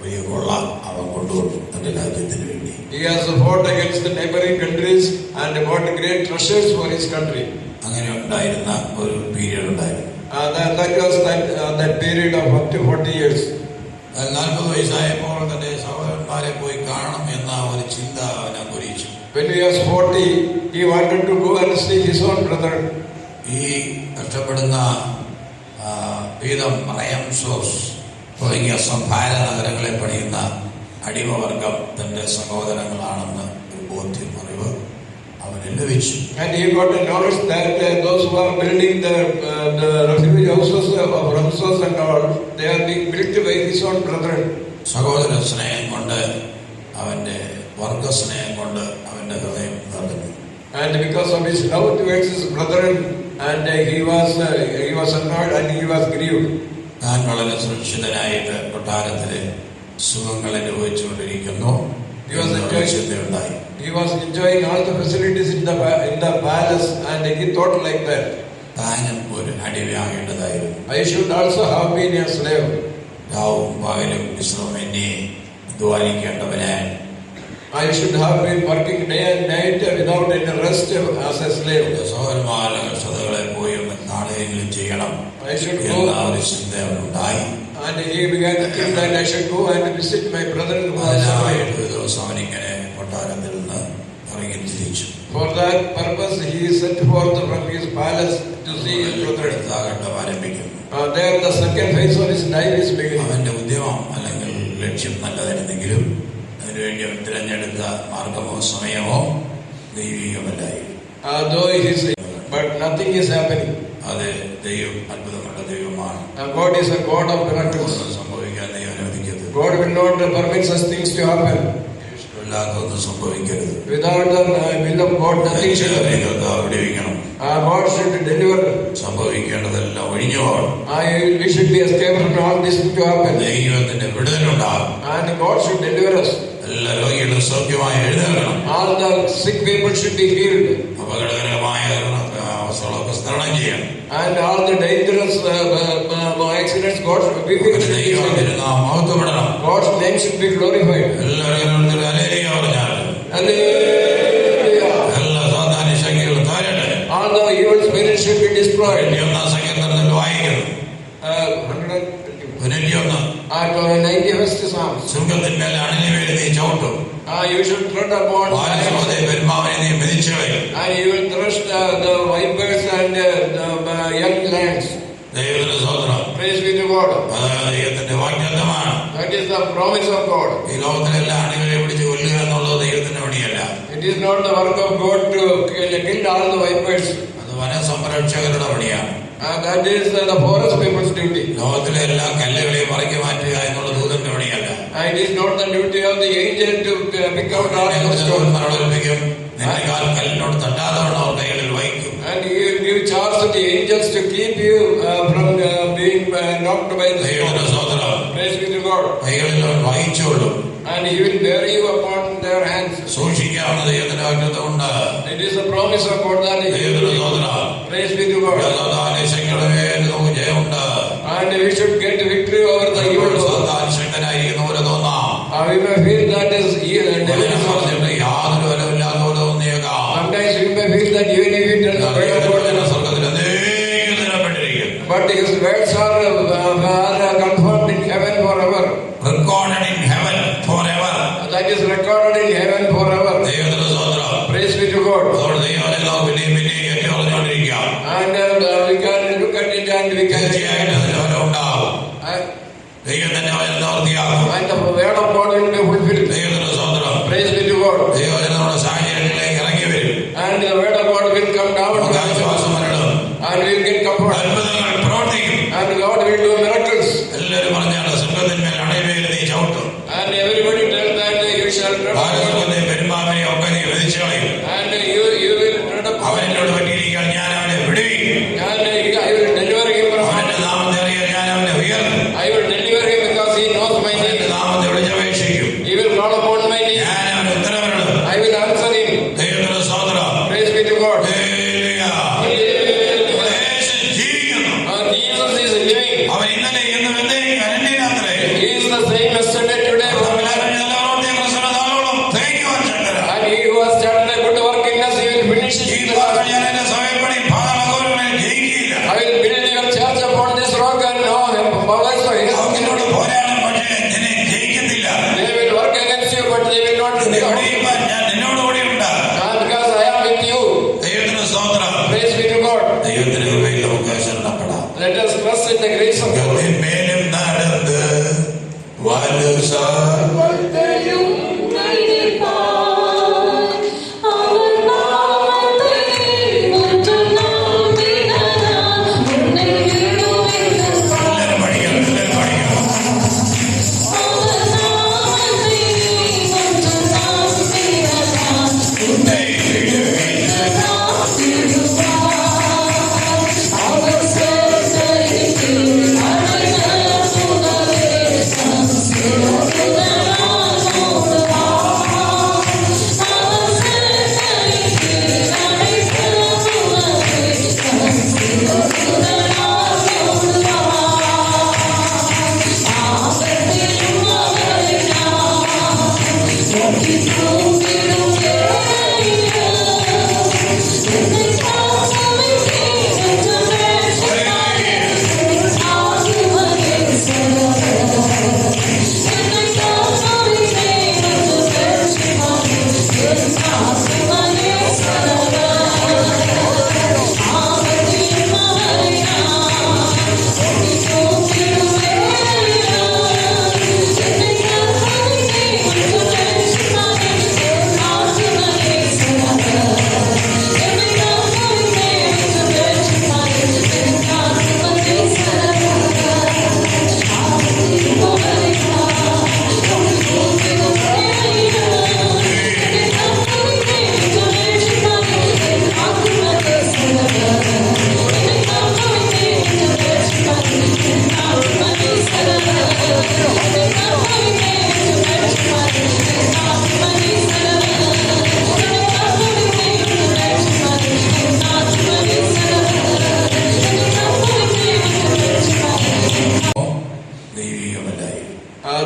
വലിയ കൊള്ള അവൻ കൊണ്ടുവന്നു തന്റെ രാജ്യത്തിന് വേണ്ടി. He has fought against the neighboring countries and got great treasures for his country. അങ്ങനെ ഉണ്ടായിരുന്ന ഒരു പീരീഡ് ഉണ്ടായിരുന്നു. That was that period of up to 40 years. 40 വയസ്സായപ്പോൾ തന്റെ സഹോദരന്മാരെ പോയി കാണണം എന്ന ഒരു ചിന്ത അവനെ കുറിച്ചു. When he was 40, he wanted to go and see his own brother. ഈ കഷ്ടപ്പെടുന്ന പീതം മറയം സോസ് തുടങ്ങിയ സംഭാര നഗരങ്ങളെ പണിയുന്ന അടിമവർഗം തന്റെ സഹോദരങ്ങളാണെന്ന് ഒരു ബോധ്യം അറിവ് അവന് ലഭിച്ചു. And he got a knowledge that those who are building the refuge houses of Ramses and all, they are being built by his own brethren. സഹോദര സ്നേഹം കൊണ്ട് അവന്റെ വർഗസ്നേഹം കൊണ്ട് അവന്റെ ഹൃദയം നിറഞ്ഞു. And because of his love towards his brethren, and he was annoyed and he was grieved. താൻ വളരെ സുരക്ഷിതനായിട്ട് കൊട്ടാരത്തിലെ സുഖങ്ങൾ അനുഭവിച്ചുകൊണ്ടിരിക്കുന്നു. He was enjoying all the facilities in the palace, and he thought like that. താനും ഒരു അടിമയാകേണ്ടതായിരുന്നു. I should also have been a slave. രാവും പകലും വിശ്രമേന്യെ അധ്വാനിക്കേണ്ടവന് I should have been working day and night without any rest as a slave. സഹോദരന്മാരുടെ കഷ്ടതകളെ പോയി ഒന്ന് കാണുകയെങ്കിലും ചെയ്യണം എന്ന ഒരു ചിന്ത അവനുണ്ടായി. And he began to think that I should go and visit my brother who was suffering. ഒരു ദിവസം അവനിങ്ങനെ കൊട്ടാരത്തിൽ നിന്ന് ഇറങ്ങി തിരിച്ചു. For that purpose he set forth from his palace to see his brother. ഘട്ടം ആരംഭിക്കുന്നു. There the second phase of his life is beginning. അവന്റെ ഉദ്യമം അല്ലെങ്കിൽ ലക്ഷ്യം നല്ലതായിരുന്നെങ്കിലും അതിനുവേണ്ടി അവൻ തിരഞ്ഞെടുത്ത മാർഗമോ സമയമോ ദൈവികമല്ലായിരുന്നു. But nothing is happening. അത് ദൈവം അത്ഭുതങ്ങളുടെ ദൈവമാണ്. God is a God of miracles. സംഭവിക്കാൻ ദൈവം അനുവദിക്കരുത്. God will not permit such things to happen. ഇഷ്ടമില്ലാത്തതൊന്നും സംഭവിക്കരുത്. Without the will of God, nothing should happen. വിടിവിക്കണം. God should deliver. സംഭവിക്കേണ്ടതെല്ലാം ഒഴിഞ്ഞു പോകണം. We should be escaped from all this to happen. ദൈവത്തിന്റെ വിടുതലുണ്ടാകും. And God should deliver us. എല്ലാ രോഗികളും സൗഖ്യമായി എഴുന്നേൽക്കണം. All the sick people should be healed. അപകടകരമായ അവസ്ഥ അപകടാവസ്ഥകളൊക്കെ തരണം ചെയ്യണം. And all the dangerous accidents, God's മഹത്വപ്പെടണം. God's name should be glorified. എല്ലാവരും hallelujah പറഞ്ഞാൽ Hallelujah. എല്ലാ സാധാരണ ശക്തികളും താഴട്ടെ. All the evil spirits should be destroyed. 91 സങ്കീർത്തനത്തിൽ വായിക്കുന്നു. 91st Psalm. സുഖത്തിന്മേൽ അണിനിവേൽ നീ ചവിട്ടും. You should tread upon പെരുമാവിനെ നീ മെതിച്ചുകളയും. and you will thrust the vipers and the young lions. ദൈവത്തിന് സ്തോത്രം. Praise be to God. അതായത് ദൈവത്തിന്റെ വാഗ്ദത്തമാണ്. That is the promise of God. ഈ ലോകത്തിലെ എല്ലാ അണികളെ പിടിച്ച് കൊല്ലുക എന്നുള്ളത് ദൈവത്തിന്റെ പണിയല്ല. It is not the work of God to kill all the vipers. അത് വനസംരക്ഷകരുടെ പണിയാണ്. That is the forest people's duty. ലോകത്തിലെ എല്ലാ കല്ലുകളെയും മറക്കി മാറ്റുക എന്നുള്ള ദൂതന്റെ പണിയല്ല. It is not the duty of the angel to pick out all the stones. നിന്റെ കാൽ കല്ലിനോട് തട്ടാതെ അവർ കൈകളിൽ വഹിക്കും. And he will give charge to the angels to keep you from being knocked by the stone. Praise be to God. കൈകളിൽ അവൻ വഹിച്ചോളും. And he will bear you upon their hands. സൂക്ഷിക്കാവുന്ന ദൈവത്തിന്റെ വാഗ്ദത്തമുണ്ട്. It is a promise of God that he will do. Praise be to God. നമുക്ക് ജയമുണ്ട്. And we should get victory over the evil. ശക്തനായിരിക്കുന്നവരെ തോന്നാം. We may feel that is യാതൊരു ബലമില്ലാത്ത പോലെ തോന്നിയേക്കാം. sometimes we may feel that even if it does not but his words are confirmed in heaven forever. Recorded in heaven forever. That is recorded in heaven forever. Praise be to God. And we can look at it and we can and the word of God will be fulfilled. Praise be to God. And the word of God will come down and we will get comfort. And God will do miracles. And everybody tells that you shall tread upon and you will tread upon and I will deliver him from I will deliver him because he knows my name. He will call upon my name. I will answer him. Praise be to God. Jesus is living. He is the same yesterday, today, and he who has started a good work in us, he will finish it. I will build your church upon this rock and no powers for his. They will work against you, but they will not because I am with you. Praise be to God. Let us trust in the grace of God. Thank you.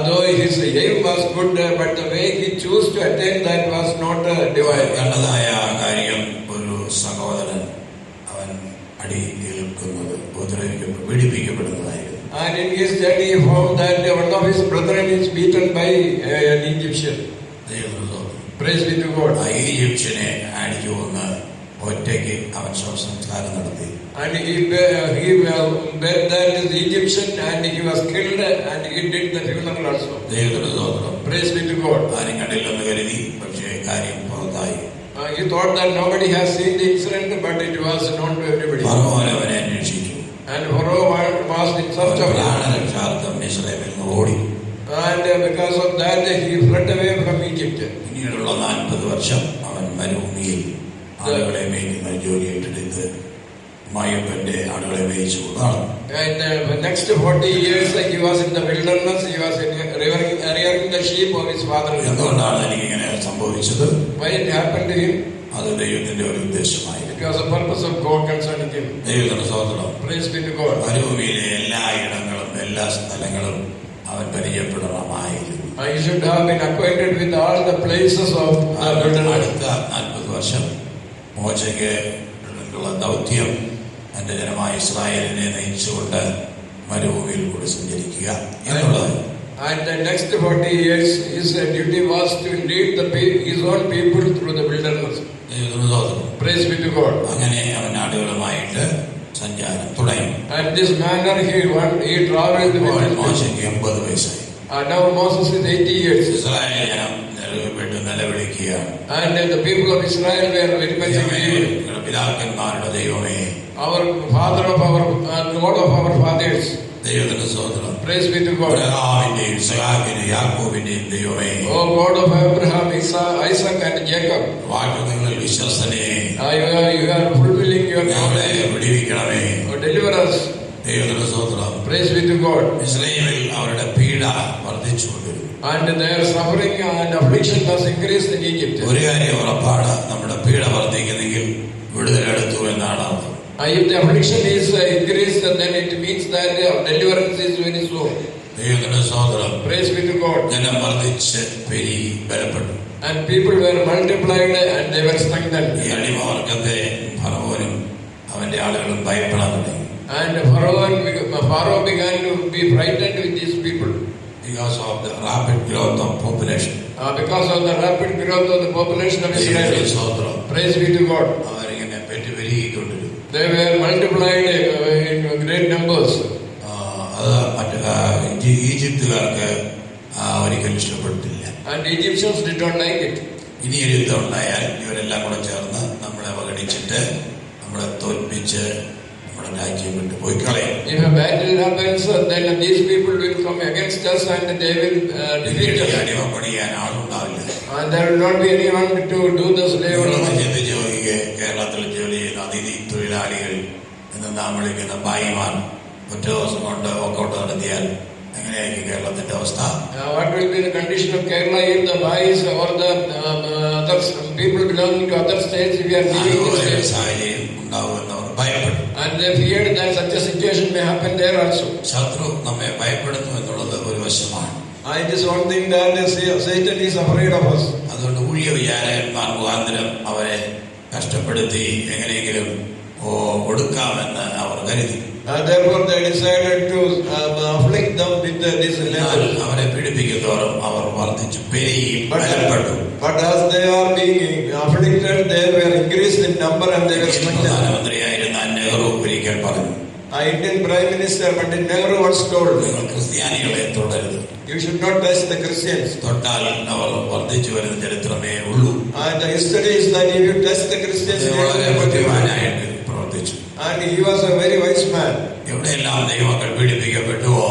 though his aim was good, but the way he chose to attain that was not divine. കണ്ടതായ കാര്യം ഒരു സഹോദരൻ അവൻ അടിയേൽക്കുന്നത് പീഡിപ്പിക്കപ്പെടുന്നതായിരുന്നു. And in his journey he found that one of his brethren is beaten by an Egyptian. Praise be to God. ആ ഈജിപ്ഷ്യനെ അടിച്ചു കൊന്ന് ഒറ്റയ്ക്ക് അവൻ ശവസംസ്കാരം നടത്തി. And he bet that is Egyptian and he was killed and he did the funeral also. ദൈവത്തിന്റെ സ്തോത്രം. Praise be to God. ആരും കണ്ടില്ലെന്ന് കരുതി, പക്ഷേ കാര്യം പുറത്തായി. He thought that nobody has seen the incident, but it was known to everybody. ഫറവോൻ അവനെ അന്വേഷിച്ചു. And Pharaoh was in search of him. പ്രാണരക്ഷാർത്ഥം ഇസ്രായേലിൽ നിന്ന് ഓടി. And because of that he fled away from Egypt. പിന്നീടുള്ള 40 വർഷം അവൻ മരുഭൂമിയിൽ ആളുകളെ മേയ്ക്കുന്ന ജോലി ഏറ്റെടുത്ത് മായപ്പന്റെ ആളുകളെ മേയിച്ചു കൊണ്ടാണ്. And the next 40 years he was in the wilderness. He was rearing the sheep of his father. എന്തുകൊണ്ടാണ് എനിക്കിങ്ങനെ സംഭവിച്ചത്? Why it happened to him? അത് ദൈവത്തിന്റെ ഒരു ഉദ്ദേശമായിരുന്നു. It was a purpose of God concerning him. ദൈവത്തിന്റെ സ്തോത്രം. Praise be to God. മരുഭൂമിയിലെ എല്ലാ ഇടങ്ങളും എല്ലാ സ്ഥലങ്ങളും അവൻ പരിചയപ്പെടണമായിരുന്നു. He should have been acquainted with all the places of the wilderness. അടുത്ത 40 വർഷം മോശയ്ക്ക് ദൗത്യം തന്റെ ജനമായ ഇസ്രായേലിനെ നയിച്ചുകൊണ്ട് മരുഭൂമിയിൽ കൂടി സഞ്ചരിക്കുക എന്നുള്ളത്. And the next 40 years his duty was to lead his own people through the wilderness. Praise be to God. അങ്ങനെ അവൻ ആടുകളുമായിട്ട് സഞ്ചാരം തുടങ്ങി. And this manner he traveled with മോശയ്ക്ക് 80 വയസ്സായി. Now Moses is 80 years. Israel ജനം നിലവിളിക്കുകയാണ്. And the people of Israel were very much grieved. പിതാക്കന്മാരുടെ ദൈവമേ, our father of our God of our fathers. ദൈവത്തിന്റെ സ്തോത്രം. Praise be to God. അബ്രഹാമിന്റെയും ഇസ്ഹാക്കിന്റെയും യാക്കോബിന്റെയും ദൈവമേ, Oh God of Abraham, Isaac and Jacob. വാഗ്ദത്തങ്ങളിൽ വിശ്വസ്തനേ, You are fulfilling your ഞങ്ങളെ promise. വിടുവിക്കണമേ. Deliver us. ദൈവത്തിന്റെ സ്തോത്രം. Praise be to God. ഇസ്രായേലിൽ അവരുടെ പീഡ വർദ്ധിച്ചുകൊണ്ടിരുന്നു. And their suffering and affliction was increased in Egypt. ഒരു കാര്യം ഉറപ്പാണ്, നമ്മുടെ പീഡ വർദ്ധിക്കുന്നെങ്കിൽ വിടുതലെടുത്തു എന്നാണ് അർത്ഥം. If the affliction is increased, then it means that deliverance is very slow. ദൈവത്തിന്റെ സ്തോത്രം. Praise be to God. ജനം വർദ്ധിച്ച് പെരുകി ബലപ്പെട്ടു. And people were multiplied and they were strengthened. ഈ അടിമവർഗത്തെ ഫറവോനും അവന്റെ ആളുകളും ഭയപ്പെടാൻ തുടങ്ങി. And Pharaoh began to be frightened with these people. Because of the rapid growth of population. Because of the rapid growth of the population of Israel. Praise be to God. അവരിങ്ങനെ പെറ്റുപെരുകിക്കൊണ്ടിരുന്നു. They were multiplied in great numbers. അത് മറ്റ് ഈജിപ്തുകാർക്ക് ഒരിക്കലും ഇഷ്ടപ്പെട്ടില്ല. And Egyptians did not like it. ഇനി ഒരു യുദ്ധം ഉണ്ടായാൽ ഇവരെല്ലാം കൂടെ ചേർന്ന് നമ്മളെ അവഗണിച്ചിട്ട് നമ്മളെ തോൽപ്പിച്ച് നമ്മുടെ രാജ്യം വിട്ടു പോയി കളയും. If a battle happens, then these people will come against us and they will defeat us. അടിമപ്പണിയാൻ ആളുണ്ടാവില്ല. And there will not be anyone to do the slave work. ചിന്തിച്ച് നോക്കിയേ, കേരളത്തിൽ ജോലി ചെയ്യുന്ന അതിഥി തൊഴിലാളികൾ എന്ന് നാം വിളിക്കുന്ന ഭായിമാർ ഒറ്റ ദിവസം കൊണ്ട് വോക്കൗട്ട് നടത്തിയാൽ എങ്ങനെയായിരിക്കും കേരളത്തിന്റെ അവസ്ഥ? What will be the condition of Kerala if the boys or the other people belonging to other states, if we are leaving the state? സാഹചര്യം ഉണ്ടാവുമെന്ന് അവർ ഭയപ്പെട്ടു. And they feared that such a situation may happen there also. ശത്രു നമ്മെ ഭയപ്പെടുന്നു എന്നുള്ളത് ഒരു വശമാണ്. It is one thing that Satan is afraid of us. അതുകൊണ്ട് ഊഴിയ വിചാരകന്മാർ മുഖാന്തരം അവരെ കഷ്ടപ്പെടുത്തി എങ്ങനെയെങ്കിലും ഒടുക്കാമെന്ന് അവർ കരുതി. Therefore they decided to afflict them with this level. അവരെ പീഡിപ്പിക്കുന്നതോറും അവർ വർദ്ധിച്ചു പെരുകി ബലപ്പെട്ടു. But as they are being afflicted, they were increased in number and they were strengthened. പ്രധാനമന്ത്രിയായിരുന്ന നെഹ്റു ഒരിക്കൽ പറഞ്ഞു, Indian Prime Minister Pandit Nehru once told, നിങ്ങൾ ക്രിസ്ത്യാനികളെ തുടരുത്. You should not touch the Christians. തൊട്ടാൽ അവർ വർദ്ധിച്ചു വരുന്ന ചരിത്രമേ ഉള്ളൂ. And the history is that if you touch the Christians, വളരെ ബുദ്ധിമാനായിട്ട് പ്രവർത്തിച്ചു. And he was a very wise man. എവിടെയെല്ലാം ദൈവമക്കൾ പീഡിപ്പിക്കപ്പെട്ടുവോ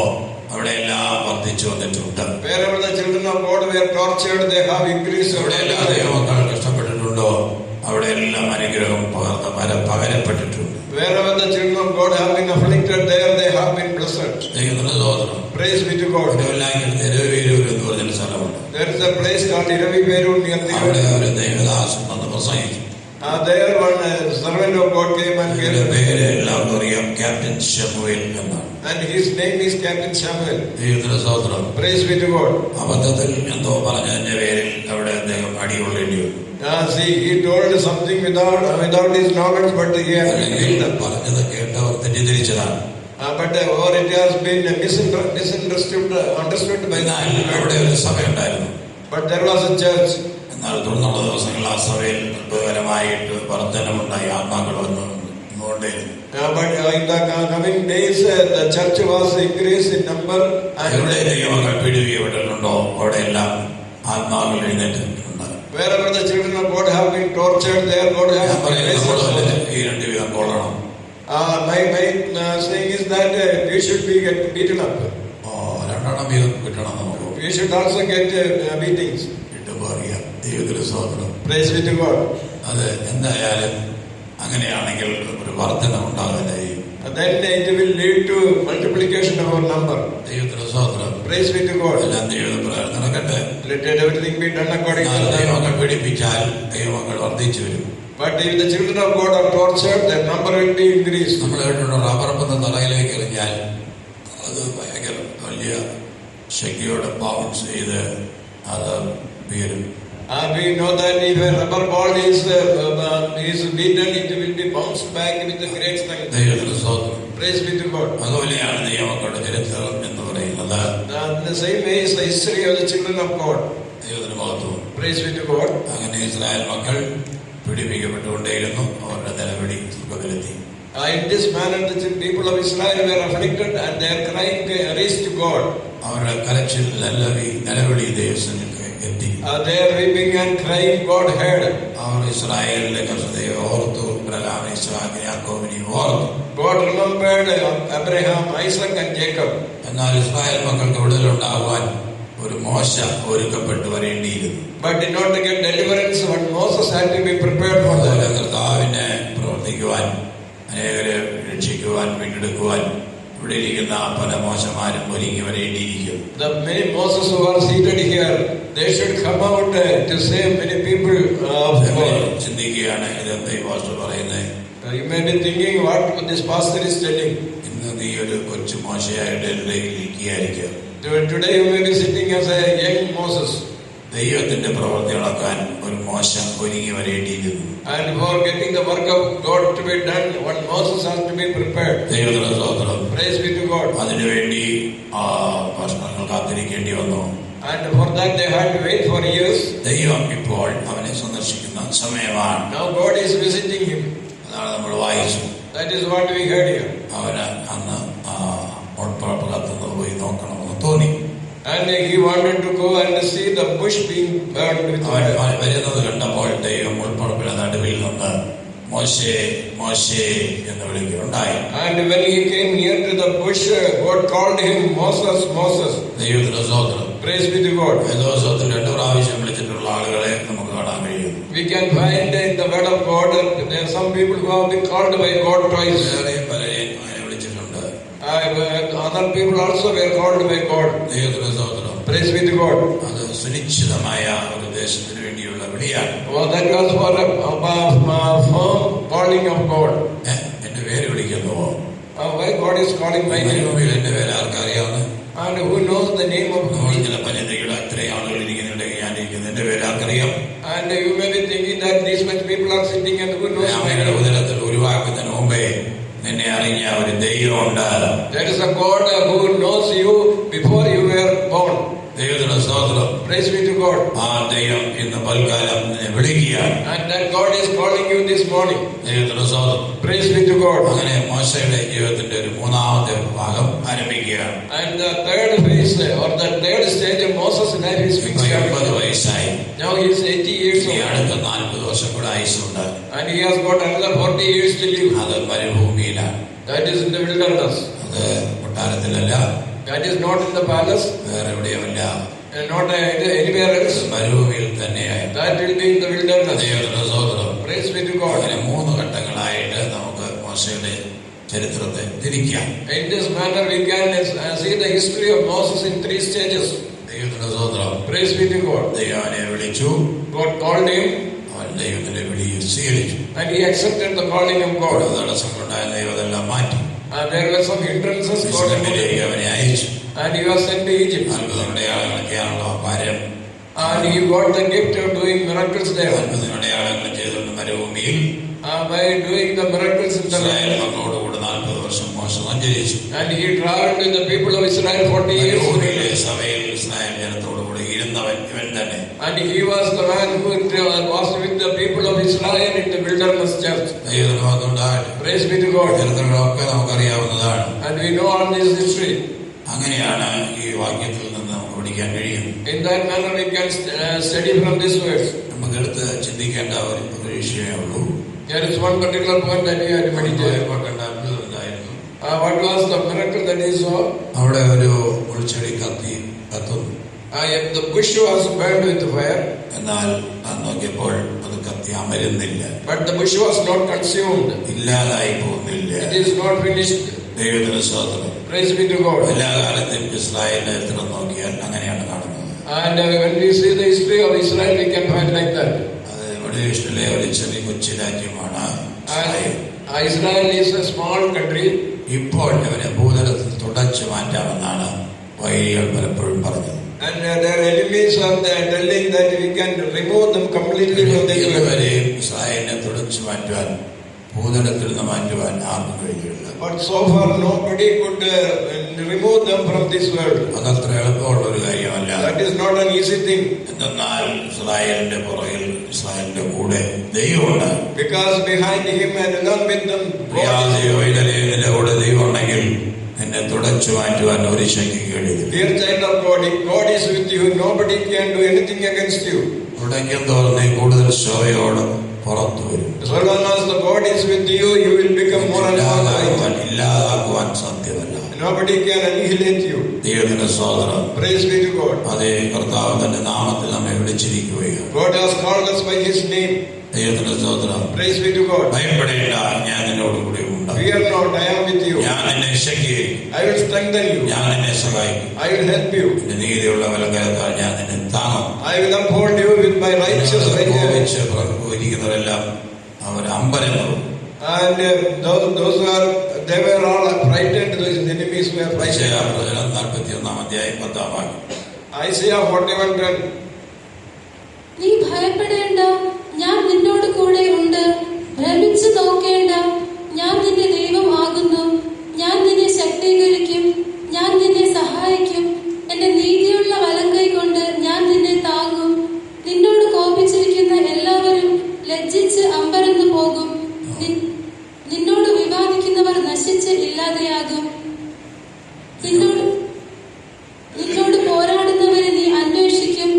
അവിടെയെല്ലാം വർദ്ധിച്ചു വന്നിട്ടുണ്ട്. Wherever the children of God were tortured, they have increased. എവിടെയെല്ലാം ദൈവമക്കൾ കഷ്ടപ്പെട്ടിട്ടുണ്ടോ അവിടെയെല്ലാം അനുഗ്രഹം പകരപ്പെട്ടിട്ടുണ്ട്. Wherever the children of God have been afflicted, there they have been blessed. ദൈവത്തിന്റെ സ്തോത്രം. Praise be to God. എന്ന് പറഞ്ഞൊരു സ്ഥലമുണ്ട്. There is a place called Iraviperur near അവിടെ ഒരു ദൈവദാസൻ വന്ന് പ്രസംഗിച്ചു. There one servant of God came and ഇതിന്റെ came, പേര് എല്ലാവർക്കും അറിയാം, ക്യാപ്റ്റൻ ശമൂവേൽ എന്നാണ്. and his name is Captain Samuel. ദൈവത്തിന് സ്തോത്രം. Praise be to God. അബദ്ധത്തിൽ എന്തോ പറഞ്ഞതിന്റെ പേരിൽ അവിടെ അദ്ദേഹം അടികൊള്ളേണ്ടി വന്നു. See, he told something without his knowledge, but he had അല്ലെങ്കിൽ പറഞ്ഞത് കേട്ടവർ തെറ്റിദ്ധരിച്ചതാണ്. but or it has been understood by എന്നാൽ അവിടെ ഒരു സഭയുണ്ടായിരുന്നു. But there was a church. എന്നാൽ തുടർന്നുള്ള ദിവസങ്ങളിൽ ആ സഭയിൽ അത്ഭുതകരമായിട്ട് വർധനമുണ്ടായി, ആത്മാക്കൾ വന്നുകൊണ്ടേയിരുന്നു. But in the coming days, the church was increased in number. എവിടെ ദൈവമക്കൾ പീഡിപ്പിക്കപ്പെട്ടിട്ടുണ്ടോ അവിടെയെല്ലാം ആത്മാക്കൾ എഴുന്നേറ്റിട്ടുണ്ട്. Wherever the children of God have been tortured, there God has ഈ രണ്ട് വിധം കൊള്ളണം. My saying is that we should be beaten up. രണ്ടെണ്ണം വീതം കിട്ടണം നമുക്ക്. We should also get beatings. അറിയാം. ദൈവത്തിന്റെ സ്തോത്രം. Praise be to God. അത് എന്തായാലും അങ്ങനെയാണെങ്കിൽ ഒരു വർധന ഉണ്ടാകാനായി. Then it will lead to multiplication of our number. ദൈവത്തിന്റെ സ്തോത്രം. Praise be to God. എല്ലാം ദൈവപ്രകാരം നടക്കട്ടെ. Let everything be done according to the ദൈവമക്കൾ പീഡിപ്പിച്ചാൽ ദൈവമക്കൾ വർദ്ധിച്ചു വരും. But if the children of God are tortured, their number will be increased. നമ്മൾ കേട്ടിട്ടുണ്ട്, റബ്ബർബന്ധം തലയിലേക്ക് എറിഞ്ഞാൽ അത് ഭയങ്കര വലിയ ശക്തിയോടെ ബൗൺസ് ചെയ്ത് അത് വീഴും. We know that if a rubber ball is beaten, it will be bounced back with a great strength. ദൈവത്തിന്റെ സ്തോത്രം. Praise be to God. അതുപോലെയാണ് ദൈവമക്കളുടെ ചരിത്രം എന്ന് പറയുന്നത്. In the same way is the history of the children of God. ദൈവത്തിന്റെ മഹത്വം. Praise be to God. അങ്ങനെ ഇസ്രായേൽ മക്കൾ പീഡിപ്പിക്കപ്പെട്ടുകൊണ്ടേയിരുന്നു. അവരുടെ നിലവിളി സുഖത്തിലെത്തി. In this manner, the people of Israel were afflicted, and their crying reached to God. അവരുടെ കരച്ചിൽ നിലവിളി ദൈവസന്നിധിയിൽ എത്തി. Their weeping and crying God heard. അവർ ഇസ്രായേലിന്റെ കർഷകരെ ഓർത്തു, അബ്രഹാം, ഇസ്ഹാക്ക്, യാക്കോബിനെ ഓർത്തു. God remembered Abraham, Isaac, and Jacob. എന്നാൽ ഇസ്രായേൽ മക്കൾക്ക് വിടുതലുണ്ടാകുവാൻ ഒരു മോശ ഒരുക്കപ്പെട്ടു വരേണ്ടിയിരുന്നു. But in order to get deliverance, what Moses had to be prepared for that. കർത്താവിനെ പ്രവർത്തിക്കുവാൻ, അനേകരെ രക്ഷിക്കുവാൻ, വീണ്ടെടുക്കുവാൻ ഇവിടെ ഇരിക്കുന്ന പല മോശമാരും ഒരുങ്ങി വരേണ്ടിയിരിക്കും. The many Moses who are seated here, they should come out to save many people. ചിന്തിക്കുകയാണ് ഇതെന്താ ഈ പാസ്റ്റർ പറയുന്നത്. You may be thinking what this pastor is telling. ഇന്ന് നീ ഒരു കൊച്ചു മോശയായിട്ട് ഇരിക്കുകയായിരിക്കും. Today you may be sitting as a young Moses. ദൈവത്തിന്റെ പ്രവൃത്തി നടക്കാൻ ഒരു മോശ ഒരുങ്ങി വരേണ്ടിയിരുന്നു. And for getting the work of God to be done, one Moses has to be prepared. ദൈവത്തിന്റെ സ്തോത്രം. Praise be to God. അതിനുവേണ്ടി വർഷങ്ങൾ കാത്തിരിക്കേണ്ടി വന്നു. And for that they had to wait for years. ദൈവം ഇപ്പോൾ അവനെ സന്ദർശിക്കുന്ന സമയമാണ്. Now God is visiting him. അതാണ് നമ്മൾ വായിച്ചു. That is what we heard here. അവന് അന്ന് മുൾപ്പറപ്പ് കത്തുന്നത് പോയി നോക്കണമെന്ന് തോന്നി. And he wanted to go and see the bush being burned with fire. അവൻ വരുന്നത് കണ്ടപ്പോൾ ദൈവം മുൾപ്പറപ്പിന്റെ നടുവിൽ നിന്ന് മോശേ മോശേ എന്ന് വിളിക്കുകയുണ്ടായി. And when he came near to the bush, God called him Moses, Moses. ദൈവത്തിന്റെ സ്തോത്രം. Praise be to God. വേദോത്സവത്തിൽ 2 പ്രാവശ്യം വിളിച്ചിട്ടുള്ള ആളുകളെ നമുക്ക് കാണാൻ കഴിയും. We can find in the word of God that there are some people who have been called by God twice. പലരെയും അവനെ വിളിച്ചിട്ടുണ്ട്. Other people also were called by God. ദൈവത്തിന്റെ സ്തോത്രം. Praise be to God. അത് സുനിശ്ചിതമായ ഒരു ദേശത്തിന് വേണ്ടിയുള്ള വിളിയാണ്. That was for a firm calling of God. എന്റെ പേര് വിളിക്കുന്നുവോ? Why God is calling my name? എന്റെ പേര് ആർക്കറിയാവുന്ന? And who knows the name of God? ചില പനിതയുടെ അത്രയും ആളുകൾ ഇരിക്കുന്നുണ്ടെങ്കിൽ ഞാൻ ഇരിക്കുന്നു. എന്റെ പേര് ആർക്കറിയാം? And you may be thinking that these much people are sitting and who knows my name? ഉദരത്തിൽ ഉരുവാക്കുന്നതിന് മുമ്പേ നിന്നെ അറിഞ്ഞ ഒരു ദൈവമുണ്ട്. There is a God who knows you before you were born. ദൈവത്തിന്റെ സ്തോത്രം. Praise be to God. ആ ദൈവം ഇന്ന് പൽക്കാലം നിന്നെ വിളിക്കുകയാണ്. And that God is calling you this morning. ദൈവത്തിന്റെ സ്തോത്രം. Praise be to God. അങ്ങനെ മോശയുടെ ജീവിതത്തിന്റെ ഒരു മൂന്നാമത്തെ ഭാഗം ആരംഭിക്കുകയാണ്. And the third phase or the third stage of Moses' life is fixed. 80 വയസ്സായി. Now he is 80 years old. അടുത്ത 40 വർഷം കൂടെ ആയുസ്സുണ്ട്. And he has got another 40 years to live. അത് മരുഭൂമിയിലാണ്. That is in the wilderness. അത് കൊട്ടാരത്തിലല്ല. That is not in the palace. വേറെ എവിടെയുമല്ല. Not anywhere else. മരുഭൂമിയിൽ തന്നെയായി. That will be in the wilderness. ദൈവത്തിന്റെ സ്തോത്രം. Praise be to God. അങ്ങനെ 3 ഘട്ടങ്ങളായിട്ട് നമുക്ക് മോശയുടെ ചരിത്രത്തെ തിരിക്കാം. In this manner we can see the history of Moses in 3 stages. ദൈവത്തിന്റെ സ്തോത്രം. Praise be to God. ദൈവം അവനെ വിളിച്ചു. God called him. അവൻ ദൈവത്തിന്റെ വിളിയെ സ്വീകരിച്ചു. And he accepted the calling of God. തടസ്സങ്ങളുണ്ടായ ദൈവം അതെല്ലാം മാറ്റി. There were some hindrances. മിസ്രൈമിലേക്ക് അവനെ അയച്ചു. And he was sent to Egypt. അത്ഭുതമടയാളങ്ങളൊക്കെയാണല്ലോ ഭാരം. And he got the gift of doing miracles there. അത്ഭുതമടയാളങ്ങൾ ചെയ്തുകൊണ്ട് മരുഭൂമിയിൽ by doing the miracles in the land. മക്കളോടുകൂടെ 40 വർഷം മോശ സഞ്ചരിച്ചു. And he traveled with the people of Israel 40 years. സഭയിൽ Israel ജനത്തോടുകൂടി ഇരുന്നവൻ ഇവൻ തന്നെ. And he was the man who was with the people of Israel in the wilderness church. Praise be to God. ചരിത്രങ്ങളൊക്കെ നമുക്കറിയാവുന്നതാണ്. And we know all this history. അങ്ങനെയാണ് ഈ വാക്യത്തിൽ നിന്ന് നമുക്ക് പഠിക്കാൻ കഴിയും. In that manner we can study from this verse. നമുക്ക് എടുത്ത് ചിന്തിക്കേണ്ട ഒരു വിഷയമേ ഉള്ളൂ. There is one particular point that we have to meditate. What was the miracle that he saw? അവിടെ ഒരു മുൾച്ചെടി കത്തുന്നു. The bush was burned with fire. എന്നാൽ നോക്കിയപ്പോൾ അത് കത്തി അമരുന്നില്ല. But the bush was not consumed. ഇല്ലാതായി പോകുന്നില്ല. It is not finished. ദൈവത്തിന്റെ സ്തോത്രം. Praise be to God. എല്ലാ കാലത്തും ഇസ്രായേലിനെ എത്ര നോക്കിയാൽ അങ്ങനെയാണ് കാണുന്നത്. And when we see the history of Israel, we can find like that. അത് മിഡിൽ ഒരു ചെറിയ കൊച്ചു രാജ്യമാണ്. Israel is a small country. ഇപ്പോൾ അവരെ ഭൂതലത്തിൽ തുടച്ചു മാറ്റാമെന്നാണ് വൈരികൾ പലപ്പോഴും പറഞ്ഞത്. And their enemies are telling that we can remove them completely from the earth. ഇസ്രായേലിനെ തുടച്ചു മാറ്റുവാൻ, ഭൂതലത്തിൽ നിന്ന് മാറ്റുവാൻ ആർക്കും കഴിയില്ല. But so far nobody could remove them from this world. അതത്ര എളുപ്പമുള്ള ഒരു കാര്യമല്ല. That is not an easy thing. എന്നാൽ ഇസ്രായേലിന്റെ പുറകിൽ, ഇസ്രായേലിന്റെ കൂടെ ദൈവമുണ്ട്. Because behind him and along with them, ഇതിന്റെ കൂടെ ദൈവം ഉണ്ടെങ്കിൽ നിന്നെ തുടച്ചു മാറ്റുവാൻ ഒരു ശക്തിക്ക് കഴിയില്ല. Dear child of God, if God is with you, nobody can do anything against you. തുടയ്ക്കും തോറും നീ കൂടുതൽ ശോഭയോട് പുറത്തു വരും. So long as the God is with you, you will become more and more light. ഇല്ലാതാക്കുവാൻ സാധ്യമല്ല. Nobody can annihilate you. ദൈവത്തിന്റെ സ്തോത്രം. Praise be to God. അതേ കർത്താവ് തന്റെ നാമത്തിൽ നമ്മെ വിളിച്ചിരിക്കുകയാണ്. God has called us by His name. ദൈവത്തിന്റെ സ്തോത്രം. Praise be to God. ഭയപ്പെടേണ്ട, ഞാൻ നിന്നോട് കൂടെ ഉണ്ട്. Fear not, I am with you. ഞാൻ നിന്നെ ശക്തീകരിക്കും. I will strengthen you. ഞാൻ നിന്നെ സഹായിക്കും. I will help you. നിന്റെ നീതിയുള്ള വലങ്കരത്താൽ ഞാൻ നിന്നെ താങ്ങും. I will uphold you with my righteous right hand. ഇരിക്കുന്നവരെല്ലാം അവർ അമ്പരന്നു. And those who are, they were all frightened. Those enemies were frightened. 41 അധ്യായം 10 വാക്യം. Isaiah 41:10. നീ ഭയപ്പെടേണ്ട, ഞാൻ നിന്നോട് കൂടെ ഉണ്ട്. ഭ്രമിച്ചു നോക്കേണ്ട, ഞാൻ നിന്റെ ദൈവം ആകുന്നു. ഞാൻ നിന്നെ ശക്തീകരിക്കും, ഞാൻ നിന്നെ സഹായിക്കും. എന്റെ നീതിയുള്ള വലങ്കൈ കൊണ്ട് ഞാൻ നിന്നെ താങ്ങും. നിന്നോട് കോപിച്ചിരിക്കുന്ന എല്ലാവരും ലജ്ജിച്ച് അമ്പരന്നു പോകും. നിന്നോട് വിവാദിക്കുന്നവർ നശിച്ച് ഇല്ലാതെയാകും. നിന്നോട് പോരാടുന്നവരെ നീ അന്വേഷിക്കും,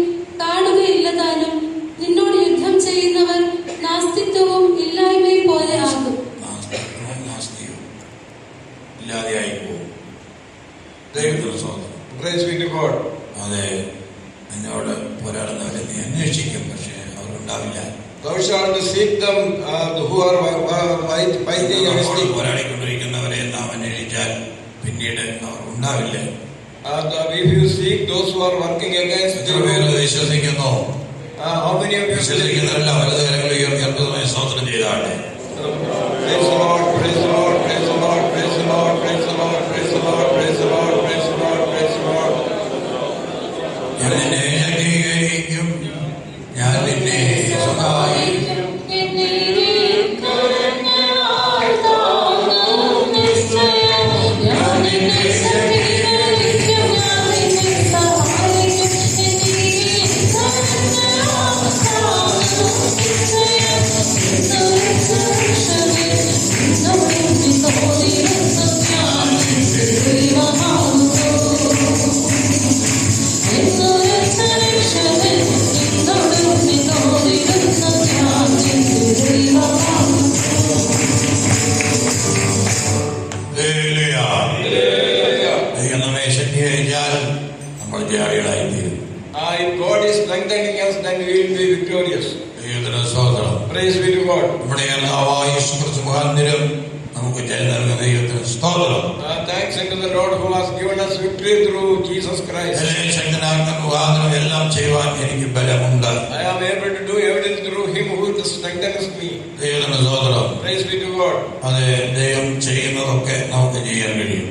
കാണുകയില്ലതാനും. നിന്നോട് യുദ്ധം ചെയ്യുന്നവർ നാസ്തിത്വവും ഇല്ലായ്മയും പോലെ ആകും. Praise be to God. അതെ, നിന്നോട് പോരാടുന്നവരെ നീ അന്വേഷിക്കും, പക്ഷേ അവരുണ്ടാവില്ല. Thou shalt seek them who are fighting against thee. പോരാടിക്കൊണ്ടിരിക്കുന്നവരെ നാം അന്വേഷിച്ചാൽ പിന്നീട് അവർ ഉണ്ടാവില്ല. If you seek those who are working against എത്ര പേര് വിശ്വസിക്കുന്നു? how many of you വിശ്വസിക്കുന്നവരെല്ലാം വലത് കരങ്ങൾ ഉയർത്തി അത്ഭുതമായി സ്തോത്രം ചെയ്താട്ടെ. Praise the Lord, praise the Lord, praise the Lord, praise the Lord, praise the Lord, praise the Lord, praise the Lord, praise the Lord, praise the Lord. ഞാൻ നിന്നെ ശക്തീകരിക്കും, ഞാൻ നിന്നെ സഹായിക്കും. If God is strengthening us, then we will be victorious. Praise be to God. നമ്മുടെ കർത്താവായ യേശു ക്രിസ്തു മുഖാന്തരം നമുക്ക് ജയം നൽകുന്ന ദൈവത്തിന് സ്തോത്രം. Thanks unto the Lord who has given us victory through Jesus Christ. ശക്തനാകുന്ന മുഖാന്തരം എല്ലാം ചെയ്യുവാൻ എനിക്ക് ബലമുണ്ട്. I am able to do everything through Him who strengthens me. ദൈവത്തിന് സ്തോത്രം. Praise be to God. അതെ, ദൈവം ചെയ്യുന്നതൊക്കെ നമുക്ക് ചെയ്യാൻ കഴിയും.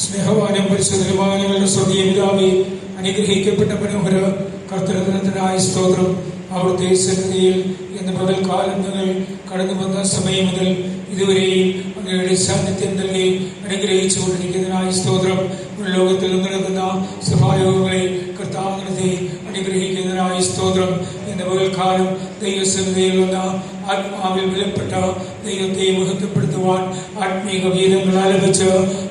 സ്നേഹവാനും പരിശുദ്ധമാനങ്ങളുടെ സ്വർഗീയ പിതാവേ, അനുഗ്രഹിക്കപ്പെട്ട മനോഹര കർത്തൃദിനത്തിനായ സ്തോത്രം. അവിടുത്തെ സന്നിധിയിൽ എന്ന പകൽക്കാലം ഞങ്ങൾ കടന്നു വന്ന സമയം മുതൽ ഇതുവരെയും അങ്ങയുടെ സാന്നിധ്യം നൽകി അനുഗ്രഹിച്ചുകൊണ്ടിരിക്കുന്നതിനായ സ്തോത്രം. ലോകത്തിൽ നടക്കുന്ന സഭായോഗങ്ങളെ കർത്താവിനെ അനുഗ്രഹിക്കുന്നതിനായ സ്തോത്രം. എന്ന പകൽക്കാലം ദൈവസന്നിധിയിൽ വന്ന ആത്മാവിൽ ബലപ്പെട്ട ദൈവത്തെ മഹത്വപ്പെടുത്തുവാൻ, ആത്മീക ഗീതങ്ങൾ ആലപിച്ച്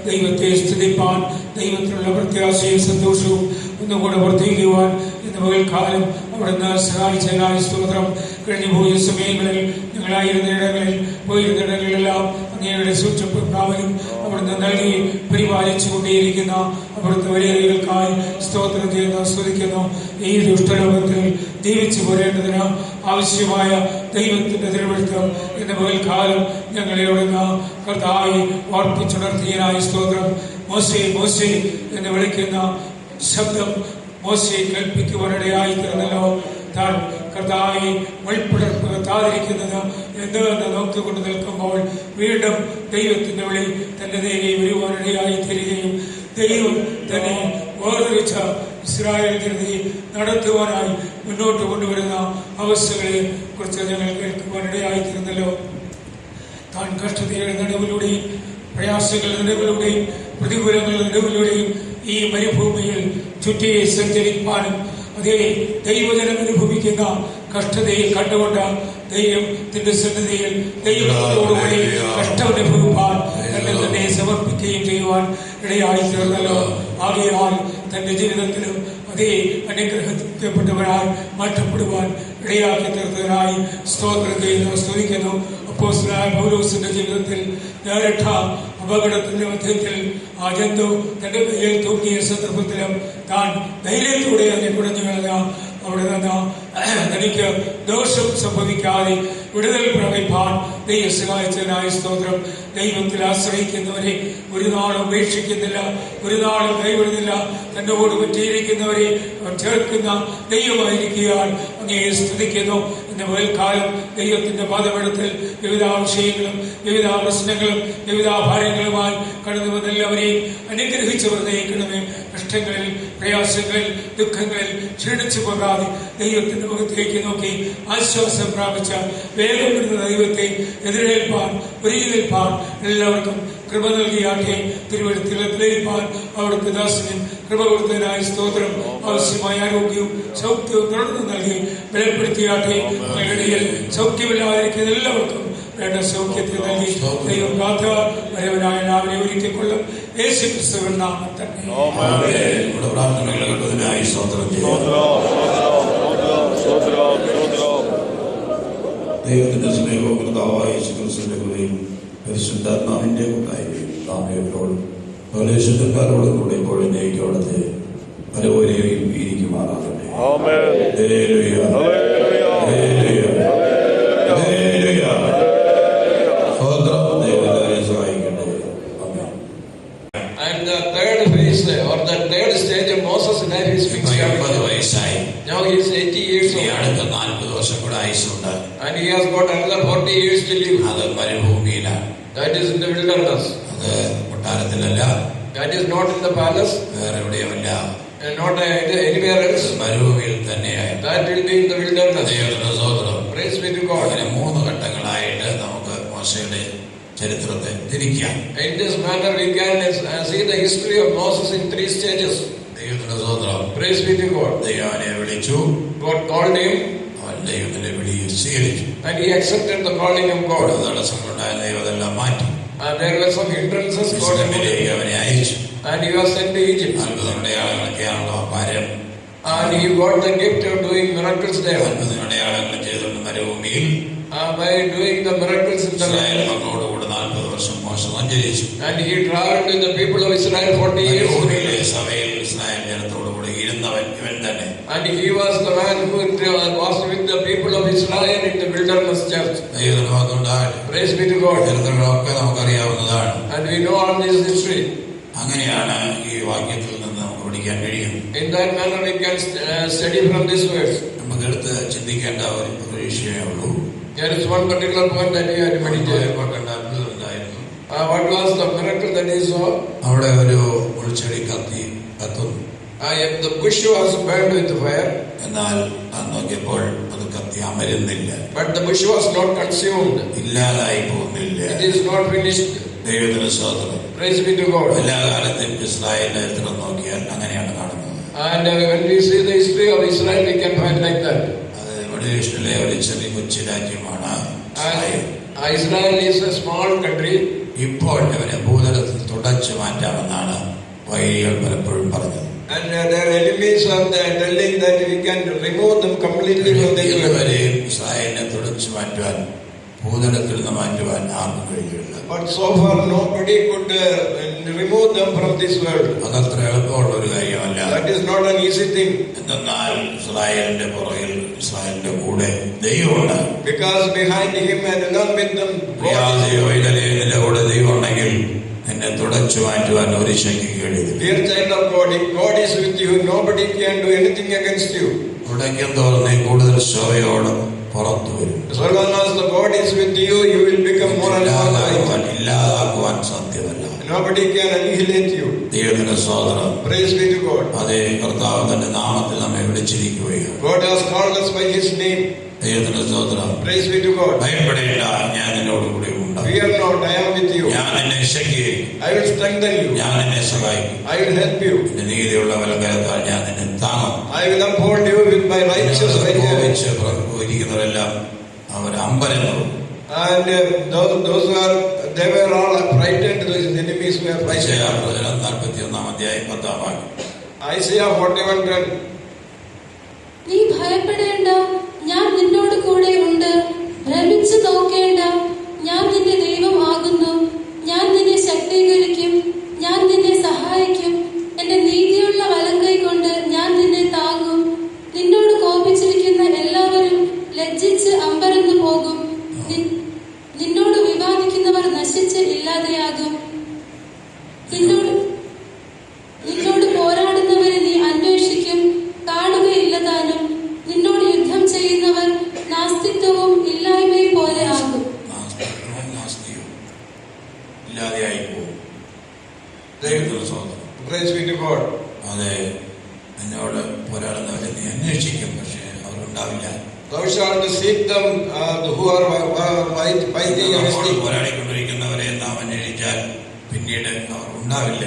ദൈവത്തെ സ്തുതിപ്പാൻ, ദൈവത്തിനുള്ള പ്രത്യാശയും സന്തോഷവും ഒന്നുകൂടെ വർദ്ധിക്കുവാൻ എന്ന പകൽക്കാലം അവിടുന്ന് സഹായിച്ചതിനായ സ്തോത്രം. കഴിഞ്ഞു പോയ സമയങ്ങളിൽ പോയിരുന്നിടങ്ങളിലെല്ലാം അങ്ങയുടെ സൂക്ഷ്മപ്രാവലും അവിടുന്ന് നൽകി പരിപാലിച്ചുകൊണ്ടേയിരിക്കുന്ന അവിടുത്തെ വലിയകൾക്കായി സ്തോത്രം ചെയ്യുന്ന സ്തുതിക്കുന്നു. ഈ ദുഷ്ടലോകത്തിൽ ജീവിച്ചു പോരേണ്ടതിന് ആവശ്യമായ ദൈവത്തിന്റെ തിരുവഴുത്തം എന്ന പകൽക്കാലം ഞങ്ങളെ അവിടുന്ന് കർത്താവെ വാർപ്പിച്ചുണർത്തിയതിനായ സ്തോത്രം. മോശേ മോശേ എന്ന് വിളിക്കുന്ന ശബ്ദം മോശയെ കൽപ്പിക്കുവാനിടയായി തീർന്നല്ലോ. താൻ കർത്താവെ മുൾപ്പിടർപ്പ് എത്താതിരിക്കുന്നത് എന്തെന്ന് നോക്കിക്കൊണ്ട് നിൽക്കുമ്പോൾ വീണ്ടും ദൈവത്തിന്റെ വിളി തന്റെ നേരെ വരുവാനിടയായി തീരുകയും ദൈവം തന്നെ വേർതിരിച്ച ഇസ്രായേൽ ജനതയെ നടത്തുവാനായി മുന്നോട്ട് കൊണ്ടുവരുന്ന അവസ്ഥകളെ കുറിച്ച് ഞങ്ങൾ കേൾക്കുവാനിടയായി തീർന്നല്ലോ. താൻ കഷ്ടതയുടെ നടുവിലൂടെയും പ്രയാസങ്ങളുടെ നടുവിലൂടെയും പ്രതികൂലങ്ങളുടെ നടുവിലൂടെയും ഈ മരുഭൂമിയിൽ ചുറ്റിയെ സഞ്ചരിക്കാനും അതേ ദൈവജനം അനുഭവിക്കുന്ന കഷ്ടതയിൽ കണ്ടുകൊണ്ട് ദൈവത്തിന്റെ സന്നിധിയിൽ ദൈവത്തോടുകൂടി കഷ്ടമനുഭവിപ്പാൻ തന്നെ തന്നെ സമർപ്പിക്കുകയും ചെയ്യുവാൻ ഇടയായി തീർന്നല്ലോ. ആകയാൽ തന്റെ ജീവിതത്തിലും അതേ അനുഗ്രഹിക്കപ്പെട്ടവരായി മാറ്റപ്പെടുവാൻ ഇടയാക്കി തീർത്തവരായി സ്തോത്രം ചെയ്യുന്നു, സ്തുതിക്കുന്നു. അപ്പോസ്തലനായ പൗലോസിന്റെ ജീവിതത്തിൽ നേരിട്ട അപകടത്തിന്റെ മധ്യത്തിൽ ആ ജന്തു തന്റെ കയ്യിൽ തൂക്കിയ സന്ദർഭത്തിലും താൻ ധൈര്യത്തോടെ അതിനെ കുടഞ്ഞു കളഞ്ഞ അവിടെ നിന്ന് തനിക്ക് ദോഷം സംഭവിക്കാതെ വിടുതൽ പ്രാപിപ്പാൻ ദൈവം സഹായിച്ചതിനായ സ്തോത്രം. ദൈവത്തിൽ ആശ്രയിക്കുന്നവരെ ഒരു നാളും ഉപേക്ഷിക്കുന്നില്ല, ഒരു നാളും കൈവിടുന്നില്ല. തന്നോട് പറ്റിയിരിക്കുന്നവരെ അവൻ ചേർക്കുന്ന ദൈവമായിരിക്കാൻ അങ്ങേ സ്തുതിക്കുന്നു. ഇന്ന് പകൽക്കാലം ദൈവത്തിന്റെ പാദപീഠത്തിൽ വിവിധ വിഷയങ്ങളും വിവിധ പ്രശ്നങ്ങളും വിവിധ ഭാരങ്ങളുമായി കടന്നു വന്ന എല്ലാവരെയും അനുഗ്രഹിച്ചു വർദ്ധയിക്കണമേ. കഷ്ടങ്ങളിൽ, പ്രയാസങ്ങളിൽ, ദുഃഖങ്ങളിൽ ക്ഷീണിച്ചു പോകാതെ ദൈവത്തിന്റെ മുഖത്തേക്ക് നോക്കി ആശ്വാസം പ്രാപിച്ച വേഗം വരുന്ന ദൈവത്തെ എതിരേൽപ്പാൻ ഒരുങ്ങി നിൽപ്പാൻ എല്ലാവർക്കും കൃപ നൽകിയാട്ടെ. തിരുവഴുത്തിലേൽപ്പാൻ അവിടുത്തെ ദാസനും കൃപ കൊടുത്തതിനായ സ്തോത്രം. ആവശ്യമായ ആരോഗ്യവും സൗഖ്യവും തുടർന്ന് നൽകി ബലപ്പെടുത്തിയാട്ടെ. ഇടയിൽ സൗഖ്യമില്ലാതിരിക്കുന്ന എല്ലാവർക്കും വേണ്ട സൗഖ്യത്തെ നൽകി ദൈവം കാത്ത വരവനായ നാവിനെ ഒരുക്കിക്കൊള്ളും. യേശു ക്രിസ്തുവിൻ നാമത്തിൽ ദൈവത്തിന്റെ സ്നേഹവും കർത്താവായ യേശു ക്രിസ്തുവിന്റെ കൃപയും പരിശുദ്ധാത്മാവിന്റെ കൂട്ടായ്മയും നാമയോടും പൗലോസുകാരോടും കൂടെ ഇപ്പോഴും അവിടുത്തെ പലപോലെയും ഇരിക്കുമാറാകട്ടെ. And the third phase or the third stage of Moses' life is fixed. Now he is 80 years old. And he has got another 40 years to live. That is in the wilderness. That is not in the palace. And not anywhere else. That will be in the wilderness. Praise be to God. In this manner we can see the history of Moses in 3 stages. Praise be to God. God called him and he accepted the calling of God. And there were some hindrances God removed. And he was sent to Egypt. And he got the gift of doing miracles there. By doing the miracles in the land. And he traveled with the people of Israel 40 years. And he was the man who was with the people of Israel in the wilderness church. Praise be to God. And we know all this history. In that manner we can study from these words. There is one particular point that we have to meditate. What was the miracle that he saw? The bush was burned with fire. But the bush was not consumed. It is not finished. Praise be to God. And when we see the history of Israel, we can find like that. Israel is a small country. And their enemies are telling that we can remove them completely from the earth. But so far nobody could remove them from this world. That is not an easy thing. Because behind him and along with them dear child of God, if God is with you, nobody can do anything against you. So long as the God is with you, you will become more and more like Him. Nobody can annihilate you. Praise be to God. God has called us by His name. Praise be to God. Fear not, I am with you. I will strengthen you. I will help you. I will uphold you by righteous ഇരിക്കുന്നവരെല്ലാം അവർ അമ്പരന്നു. And those who are, they were all frightened. Those enemies were frightened. 41 അധ്യായം 10 വാക്യം. Isaiah 41:10. നീ ഭയപ്പെടേണ്ട, ഞാൻ നിന്നോട് കൂടെ ഉണ്ട്. ഭ്രമിച്ചു നോക്കേണ്ട, ഞാൻ നിന്റെ ദൈവം ആകുന്നു. ഞാൻ നിന്നെ ശക്തീകരിക്കും, ഞാൻ നിന്നെ സഹായിക്കും. എന്റെ നീതിയുള്ള വലങ്കൈ കൊണ്ട് ഞാൻ നിന്നെ താങ്ങും. നിന്നോട് കോപിച്ചിരിക്കുന്ന എല്ലാവരും ലജ്ജിച്ച് അമ്പരന്നു പോകും. നിന്നോട് വിവാദിക്കുന്നവർ നശിച്ച് ഇല്ലാതെയാകും. നിന്നോട് പോരാടുന്നവരെ നീ അന്വേഷിക്കും, കാണുകയില്ല താനും. നിന്നോട് യുദ്ധം ചെയ്യുന്നവർ നാസ്തിത്വവും ഇല്ലായ്മയും പോലെ ആകും. Praise be to God. അതെ, നിന്നോട് പോരാടുന്നവരെ നീ അന്വേഷിക്കും, പക്ഷേ അവരുണ്ടാവില്ല. Thou shalt seek them who are fighting against thee. പോരാടിക്കൊണ്ടിരിക്കുന്നവരെ നാം അന്വേഷിച്ചാൽ പിന്നീട് അവർ ഉണ്ടാവില്ല.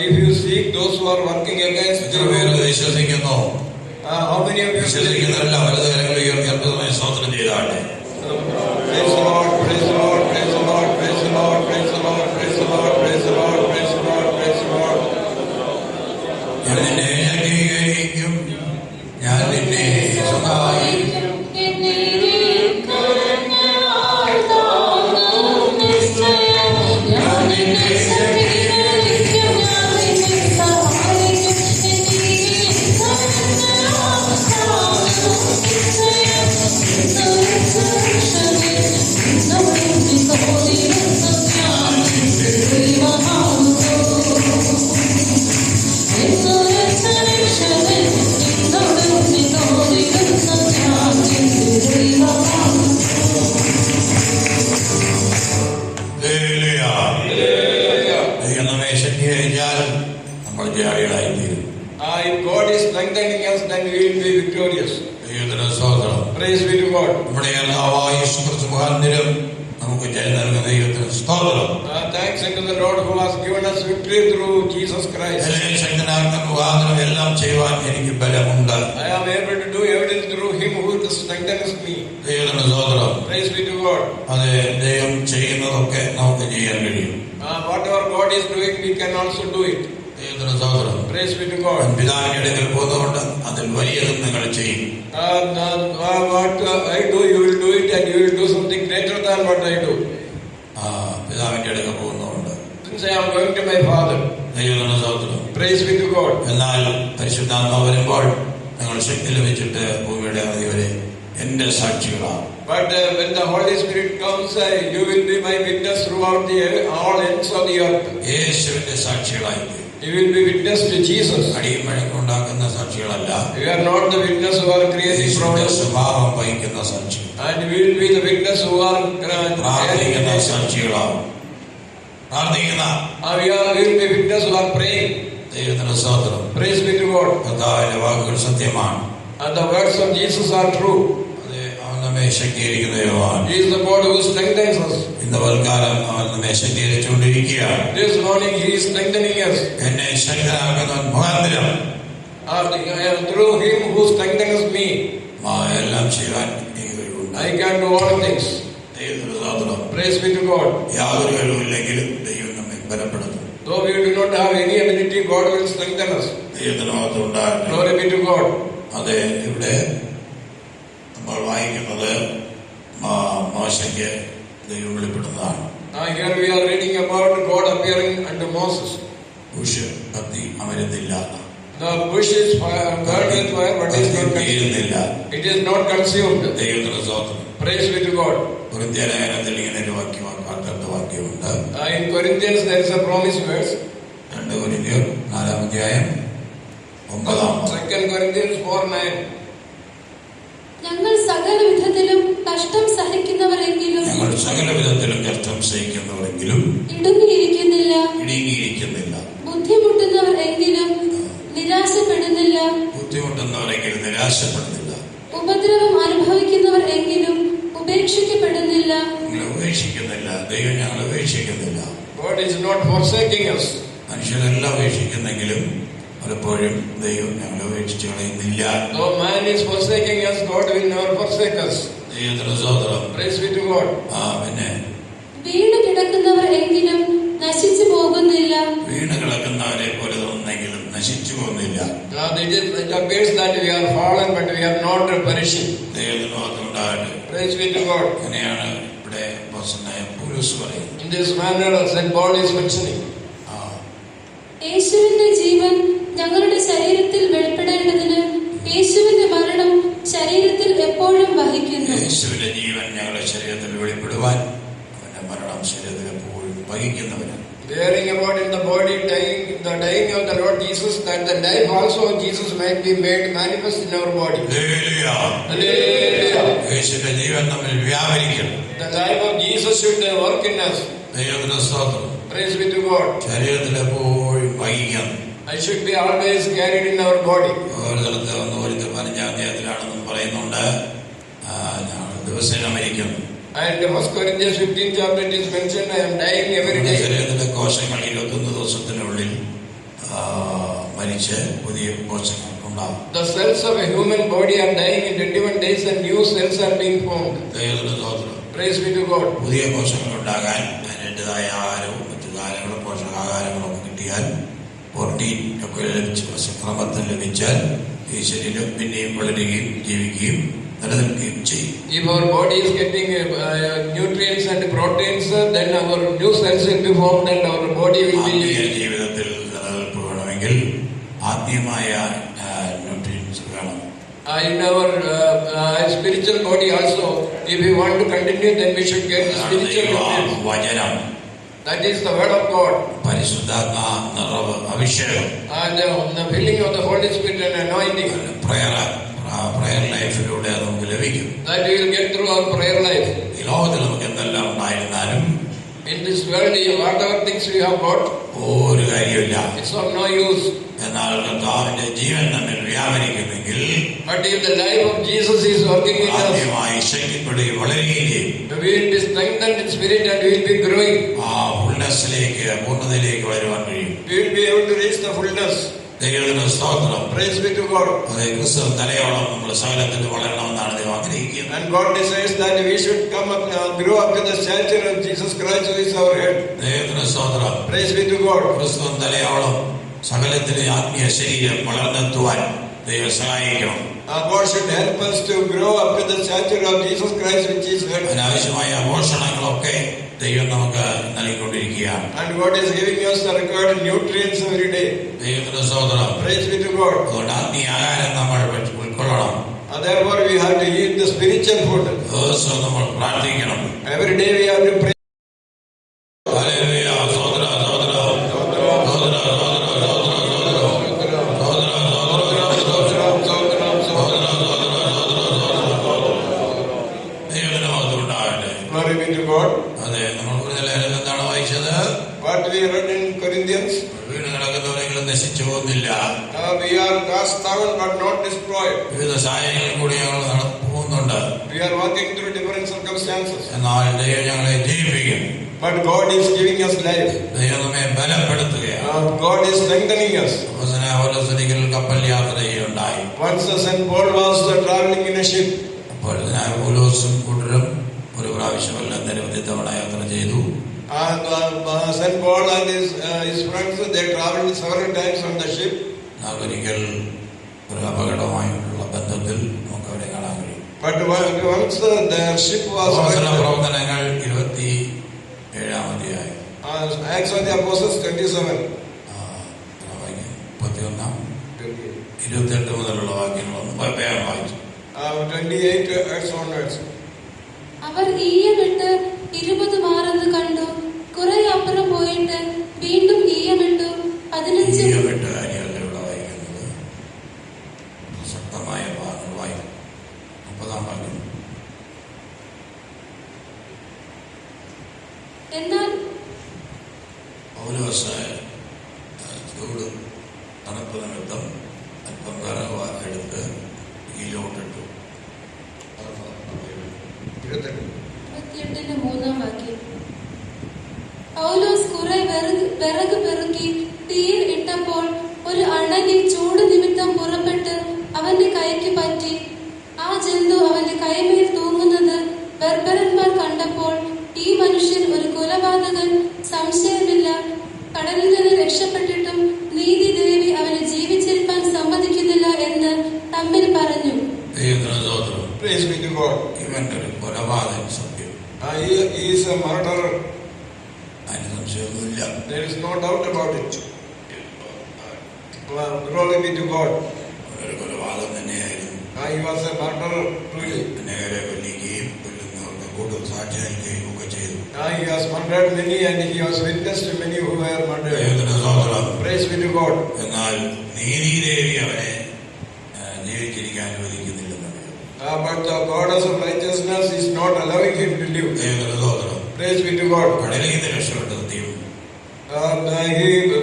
If you seek those who are working against എത്ര പേര് വിശ്വസിക്കുന്നു? how many of you വിശ്വസിക്കുന്നവരെല്ലാം വലത് കരങ്ങൾ ഉയർത്തി അത്ഭുതമായി സ്തോത്രം ചെയ്താട്ടെ. Praise the Lord, praise the Lord, praise the Lord, praise the Lord, praise the Lord, praise the Lord, praise the Lord, praise the Lord, praise the Lord. ഞാൻ നിന്നെ അംഗീകരിക്കും, ഞാൻ നിന്നെ സഹായിക്കും. If God is strengthening us, then we will be victorious. Praise be to God. Thanks unto the Lord who has given us victory through Jesus Christ. I am able to do everything through Him who strengthens me. Praise be to God. Whatever God is doing, we can also do it. Praise be to God. പിതാവിന്റെ അടുക്കൽ പോകുന്നതുകൊണ്ട് അതിൽ വലിയതും നിങ്ങൾ ചെയ്യും. What I do, you will do it, and you will do something greater than what I do. പിതാവിന്റെ അടുക്കൽ പോകുന്നതുകൊണ്ട് Since I am going to my Father. Praise be to God. എന്നാൽ പരിശുദ്ധാത്മാവ് വരുമ്പോൾ നിങ്ങൾ ശക്തി ലഭിച്ചിട്ട് ഭൂമിയുടെ അതിവരെ എന്റെ സാക്ഷികളാണ്. But when the Holy Spirit comes, you will be my witness throughout all ends of the earth. യേശുവിന്റെ സാക്ഷികളായി. You will be witness to Jesus. അടിയും മഴക്കുണ്ടാക്കുന്ന സാക്ഷികളല്ല. You are not the witness who are creating problems. സ്വഭാവം വഹിക്കുന്ന സാക്ഷി. And we will be the witness who are പ്രാർത്ഥിക്കുന്ന സാക്ഷികളാവും. പ്രാർത്ഥിക്കുന്ന. We will be witness who are praying. ദൈവത്തിന്റെ സ്തോത്രം. Praise be to God. കർത്താവിന്റെ വാക്കുകൾ സത്യമാണ്. And the words of Jesus are true. അവൻ നമ്മെ ശക്തീകരിക്കുന്ന ദൈവമാണ്. He is the God who strengthens us. ഇന്ന് വൽക്കാലം അവൻ നമ്മെ ശക്തീകരിച്ചുകൊണ്ടിരിക്കുകയാണ്. This morning He is strengthening us. എന്നെ ശക്തനാക്കുന്നവൻ മുഖാന്തരം through Him who strengthens me. എല്ലാം ചെയ്യാൻ എനിക്ക് കഴിവുണ്ട്. I can do all things. ദൈവത്തിന്റെ സ്തോത്രം. Praise be to God. യാതൊരു കഴിവില്ലെങ്കിലും ദൈവം നമ്മെ ബലപ്പെടുത്തും. Though we do not have any ability, God will strengthen us. ദൈവത്തിന്റെ മഹത്വം ഉണ്ടാകട്ടെ. Glory be to God. അതെ, ഇവിടെ നമ്മൾ വായിക്കുന്നത് മോശയ്ക്ക് ദൈവം വെളിപ്പെടുന്നതാണ്. Here we are reading about God appearing unto Moses. Bush കത്തി അമരുന്നില്ല. The bush is burned with fire, but it is not consumed. ദൈവത്തിന്റെ സ്തോത്രം. Praise be to God. കൊരിന്ത്യർ ലേഖനത്തിൽ ഇങ്ങനെ ഒരു വാക്യമുണ്ട്. In Corinthians there is a promise verse. 2 കൊരിന്ത്യർ 4 അധ്യായം 9. 2 Corinthians 4:9. ഞങ്ങൾ സകല വിധത്തിലും കഷ്ടം സഹിക്കുന്നവരെങ്കിലും ഇടുങ്ങിയിരിക്കുന്നില്ല, ബുദ്ധിമുട്ടുന്നവർ എങ്കിലും നിരാശപ്പെടുന്നില്ല, ഉപദ്രവം അനുഭവിക്കുന്നവർ എങ്കിലും ഉപേക്ഷിക്കപ്പെടുന്നില്ല. ദൈവം ഞങ്ങൾ ഉപേക്ഷിക്കുന്നില്ല. God is not forsaking us. മനുഷ്യരെല്ലാം ഉപേക്ഷിക്കുന്നെങ്കിലും പലപ്പോഴും ദൈവം ഞങ്ങളെ ഉപേക്ഷിച്ച് കളയുന്നില്ല. Though man is forsaking us, God will never forsake us. ദൈവത്തിന് സ്തോത്രം. Praise be to God. പിന്നെ വീണ് കിടക്കുന്നവർ എങ്കിലും നശിച്ചു പോകുന്നില്ല. വീണ് കിടക്കുന്നവരെ പോലെ തോന്നുന്നെങ്കിലും നശിച്ചു പോകുന്നില്ല. It appears that we are fallen, but we are not perishing. ദൈവത്തിന് മാത്രമുണ്ടാകട്ടെ. Praise be to God. അങ്ങനെയാണ് ഇവിടെ അപ്പോസ്തലനായ പൗലോസ് പറയുന്നത്. In this manner, St. Paul is mentioning. യേശുവിന്റെ ജീവൻ ഞങ്ങളുടെ ശരീരത്തിൽ വെളിപ്പെടേണ്ടതിന് യേശുവിന്റെ മരണം ശരീരത്തിൽ എപ്പോഴും വഹിക്കുന്നു. യേശുവിന്റെ ജീവൻ ഞങ്ങളുടെ ശരീരത്തിൽ വെളിപ്പെടുവാൻ അവന്റെ മരണം ശരീരത്തിൽ എപ്പോഴും വഹിക്കുന്നവനാണ്. Bearing about in the body the dying of the Lord Jesus, that the life also of Jesus might be made manifest in our body. Hallelujah. യേശുവിന്റെ ജീവൻ നമ്മിൽ വ്യാപരിക്കണം. The life of Jesus should work in us. ദൈവത്തിന് സ്തോത്രം. Praise be to God. ശരീരത്തിൽ എപ്പോഴും വഹിക്കണം. I should be always carried in our body. ഒരു സ്ഥലത്ത് 1:15 പറയുന്നുണ്ട്, ഞങ്ങൾ ദിവസേന മരിക്കുന്നു. And 1 Corinthians 15 chapter it is mentioned, I am dying every day. ശരീരത്തിലെ കോശങ്ങൾ 21 ദിവസത്തിനുള്ളിൽ മരിച്ച് പുതിയ കോശങ്ങൾ ഉണ്ടാകും. The cells of a human body are dying in 21 days and new cells are being formed. ദൈവത്തിന് സ്തോത്രം. Praise be to God. പുതിയ കോശങ്ങൾ ഉണ്ടാകാൻ അതിൻ്റെതായ ആഹാരവും മറ്റു കാര്യങ്ങളും പോഷകാഹാരങ്ങളും ഒക്കെ കിട്ടിയാൽ പ്രോട്ടീൻ ഒക്കെ ലഭിച്ച് ക്രമത്തിൽ ലഭിച്ചാൽ ഈ ശരീരം പിന്നെയും വളരുകയും ജീവിക്കുകയും നിലനിൽക്കുകയും ചെയ്യും. If our body is getting nutrients and proteins, then our new cells will be formed and our body will be living. ജീവിതത്തിൽ നിലനിൽപ്പ് വേണമെങ്കിൽ ആത്മീയമായ ന്യൂട്രിയൻസ് വേണം. In our spiritual body also, if we want to continue, then we should get spiritual nutrients. വചനം, that is the word of God. പരിശുദ്ധാത്മ നിറവ്, അഭിഷേകം, and the filling of the Holy Spirit and anointing. prayer ലൈഫിലൂടെ നമുക്ക് ലഭിക്കും. That we will get through our prayer life. ഈ ലോകത്തിൽ നമുക്ക് എന്തെല്ലാം ഉണ്ടായിരുന്നാലും in this world, whatever things we have got, ഒരു കാര്യമില്ല. it's of no use. എന്നാൽ കർത്താവിന്റെ ജീവൻ നമ്മിൽ വ്യാപരിക്കുമെങ്കിൽ, but if the life of Jesus is working in us, ആത്മീയമായി ശക്തിപ്പെടുകയും വളരുകയും ചെയ്യും. we will be strengthened in spirit and we will be growing. ഫുൾനെസ്സിലേക്ക്, പൂർണ്ണതയിലേക്ക് വരുവാൻ കഴിയും. We will be able to reach the fullness. ദൈവത്തിന് സ്തോത്രം. Praise be to God. അതെ, ക്രിസ്തു തലയോളം നമ്മൾ സകലത്തിൽ വളരണമെന്നാണ് ദൈവം ആഗ്രഹിക്കുന്നത്. And God desires that we should come up, grow up to the stature of Jesus Christ, who is our head. ദൈവത്തിന് സ്തോത്രം. Praise be to God. ക്രിസ്തു തലയോളം സകലത്തിലെ ആത്മീയ ശരീരം വളർന്നെത്തുവാൻ ദൈവം സഹായിക്കണം. God should help us to grow up to the stature of Jesus Christ, which is head. അതിനാവശ്യമായ പോഷണങ്ങളൊക്കെ ദൈവം നമുക്ക് നൽകിക്കൊണ്ടിരിക്കുകയാണ്. And God is giving us the required nutrients every day. ദൈവത്തിന്റെ സ്തോത്രം. Praise be to God. അതുകൊണ്ട് ആത്മീയ ആഹാരം നമ്മൾ ഉൾക്കൊള്ളണം. And therefore we have to eat the spiritual food. ദിവസവും നമ്മൾ പ്രാർത്ഥിക്കണം. Every day we have to pray. Hallelujah. സ്തോത്രം, സ്തോത്രം, സ്തോത്രം, സ്തോത്രം, Glory be to God. അതെ, നമ്മൾ എന്താണ് വായിച്ചത്? What we read in Corinthians. വീണ് കിടക്കുന്നവരെങ്കിലും നശിച്ചു പോകുന്നില്ല. We are cast down but not destroyed. വിവിധ സാഹചര്യങ്ങളിൽ കൂടി ഞങ്ങൾ പോകുന്നുണ്ട്. We are walking through different circumstances. എന്നാൽ ദൈവം ഞങ്ങളെ ജീവിപ്പിക്കും. But God is giving us life. ദൈവം നമ്മെ ബലപ്പെടുത്തുകയാണ്. God is strengthening us. ഒരിക്കൽ കപ്പൽ യാത്ര ചെയ്യുകയുണ്ടായി. Once St. Paul was traveling in a ship. അപ്പോൾ പൗലോസും കൂട്ടരും ഒരു പ്രാവശ്യമല്ല നിരവധി തവണ യാത്ര ചെയ്തു. St. Paul and his friends, they traveled several times on the ship. ഒരിക്കൽ ഒരു അപകടമായിട്ടുള്ള ബന്ധത്തിൽ നമുക്ക് അവിടെ കാണാൻ കഴിയും. But once the ship was പ്രവർത്തനങ്ങൾ 27-ാം അധ്യായം. Acts of the Apostles 27. 28 മുതലുള്ള വാക്യങ്ങളൊന്നും വേഗം വായിച്ചു. 28 Acts onwards. അവർ ഈയമിട്ട് 20 മാറെന്ന് കണ്ടു. കുറെ അപ്പുറം പോയിട്ട് വീണ്ടും ഈയമിട്ടു 15 കാര്യങ്ങളിലൂടെ വായിക്കുന്നത് ശക്തമായ ഭാഗങ്ങൾ വായിക്കും. 30-ാം വാക്യം. എന്നാൽ പൗലോസ് ചൂട് തണുപ്പ് നിമിത്തം അല്പം വിറക് എടുത്ത് കീഴോട്ടിട്ടു. 28-ന്റെ 3-ാം വാക്യം. പൗലോസ് കുറെ വിറക് പെറുക്കി തീയിൽ ഇട്ടപ്പോൾ ഒരു അണലി ജന്തു അവന്റെ കൈമേൽ തൂങ്ങുന്നത് ബർബരന്മാർ കണ്ടപ്പോൾ, ഈ മനുഷ്യൻ ഒരു കൊലപാതകൻ, സംശയമില്ല, കടലിൽ നിന്ന് രക്ഷപ്പെട്ടിട്ടും നീതിദേവി അവനെ ജീവിച്ചിരിക്കാൻ സമ്മതിക്കുന്നില്ല എന്ന് തമ്മിൽ പറഞ്ഞു. Praise be to God. ഇവനൊരു കൊലപാതകൻ സത്യം. He is a murderer. അതിന് സംശയമൊന്നുമില്ല. There is no doubt about it. Glory be to God. ഒരു കൊലപാതകം തന്നെയായിരുന്നു. He was a murderer truly. നേരെ കൊല്ലുകയും കൊല്ലുന്നവർക്ക് കൂടുതൽ സാക്ഷി നൽകുകയും ഒക്കെ ചെയ്തു. He has murdered many and he was witness to many who were murdered. ദൈവത്തിന് സ്തോത്രം. Praise be to God. എന്നാൽ നീതിദേവി അവനെ ജീവിച്ചിരിക്കാൻ അനുവദിക്കുന്നില്ലെന്ന്. But the goddess of righteousness is not allowing him to live. ദൈവത്തിന് സ്തോത്രം. Praise be to God. കടലിൽ നിന്ന് രക്ഷപ്പെട്ടത് ദൈവം.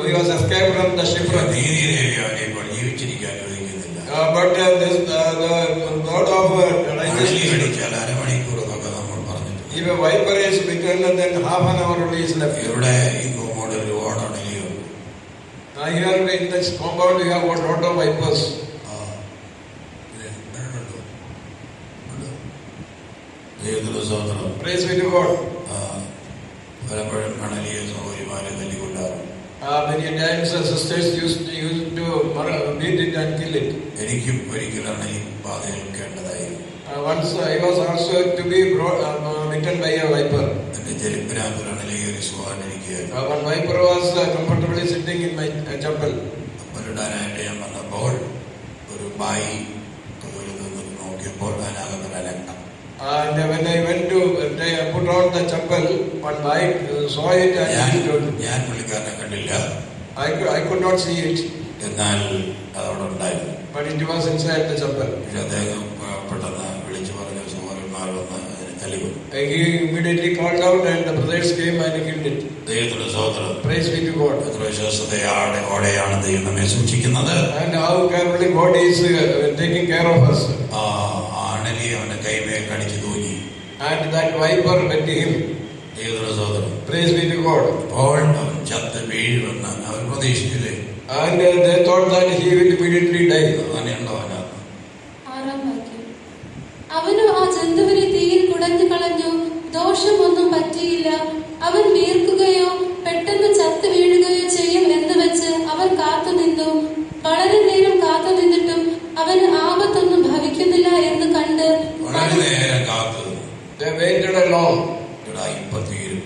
He was escaped from the shipwreck. നീതിദേവി അവനെ ഇപ്പോൾ ജീവിച്ചിരിക്കാൻ അനുവദിക്കുന്നില്ല. But the God of righteousness, കടിച്ചാൽ അരമണിക്കൂർ എന്നൊക്കെ നമ്മൾ പറഞ്ഞിട്ടുണ്ട്. if a viper is bitten, then half an hour only is left. ഇവിടെ ഈ കോമോട് ഒരുപാട് അണലിയുണ്ട്. Here in this compound we have got lot of vipers. Praise be to God. പലപ്പോഴും അണലിയെ സഹോദരിമാരെ തല്ലിക്കൊല്ലാറുണ്ട്. Many times sisters used to beat it and kill it. എനിക്കും ഒരിക്കൽ അണലി ബാധയേൽക്കേണ്ടതായിരുന്നു. Once I was also to be bitten by a viper. എന്റെ ചെരുപ്പിനകത്ത് അണലി കയറി സുഖമായിരിക്കുകയായിരുന്നു. One viper was comfortably sitting in my chapel. അപ്പലിടാനായിട്ട് ഞാൻ വന്നപ്പോൾ ഒരു ബായി നോക്കിയപ്പോൾ അതിനകത്തൊരു അലക്ക. And when I went to put on the chapel, one boy saw it and ഞാൻ പുള്ളിക്കാരനെ കണ്ടില്ല. I could not see it. എന്നാൽ അതവിടെ ഉണ്ടായിരുന്നു. But it was inside the chapel. പക്ഷെ അദ്ദേഹം പെട്ടെന്ന് വിളിച്ചു പറഞ്ഞു സഹോദരന്മാർ വന്ന് അതിനെ തല്ലിക്കൊന്നു. He immediately called out and the brothers came and killed it. ദൈവത്തിന്റെ സ്തോത്രം. Praise be to God. എത്ര വിശ്വാസതയോടെയാണ് ദൈവം നമ്മെ സൂക്ഷിക്കുന്നത്. And how carefully God is taking care of us. അണലി അവന്റെ കൈമേൽ കടിച്ചു തൂങ്ങി. And that viper bit him. ദൈവത്തിന്റെ സ്തോത്രം. Praise be to God. അപ്പോൾ അവൻ ചത്ത് വീഴുമെന്ന് അവർ പ്രതീക്ഷിച്ചില്ലേ? And they thought that he will immediately die. അങ്ങനെയുണ്ടോ അതിനകത്ത്? 6-ാം വാക്യം. അവനു ആ ജന്തുവിനെ തീയിൽ കുടഞ്ഞു കളഞ്ഞു, ദോഷമൊന്നും പറ്റിയില്ല. അവൻ വീർക്കുകയോ പെട്ടെന്ന് ചത്തു വീഴുകയോ ചെയ്യും എന്ന് വെച്ച് അവർ കാത്തുനിന്നു. വളരെ നേരം കാത്തു നിന്നിട്ടും അവന് ആപത്തൊന്നും ഭവിക്കുന്നില്ല എന്ന് കണ്ട് വളരെ നേരം കാത്തു. They waited along. ഇപ്പൊ തീരും.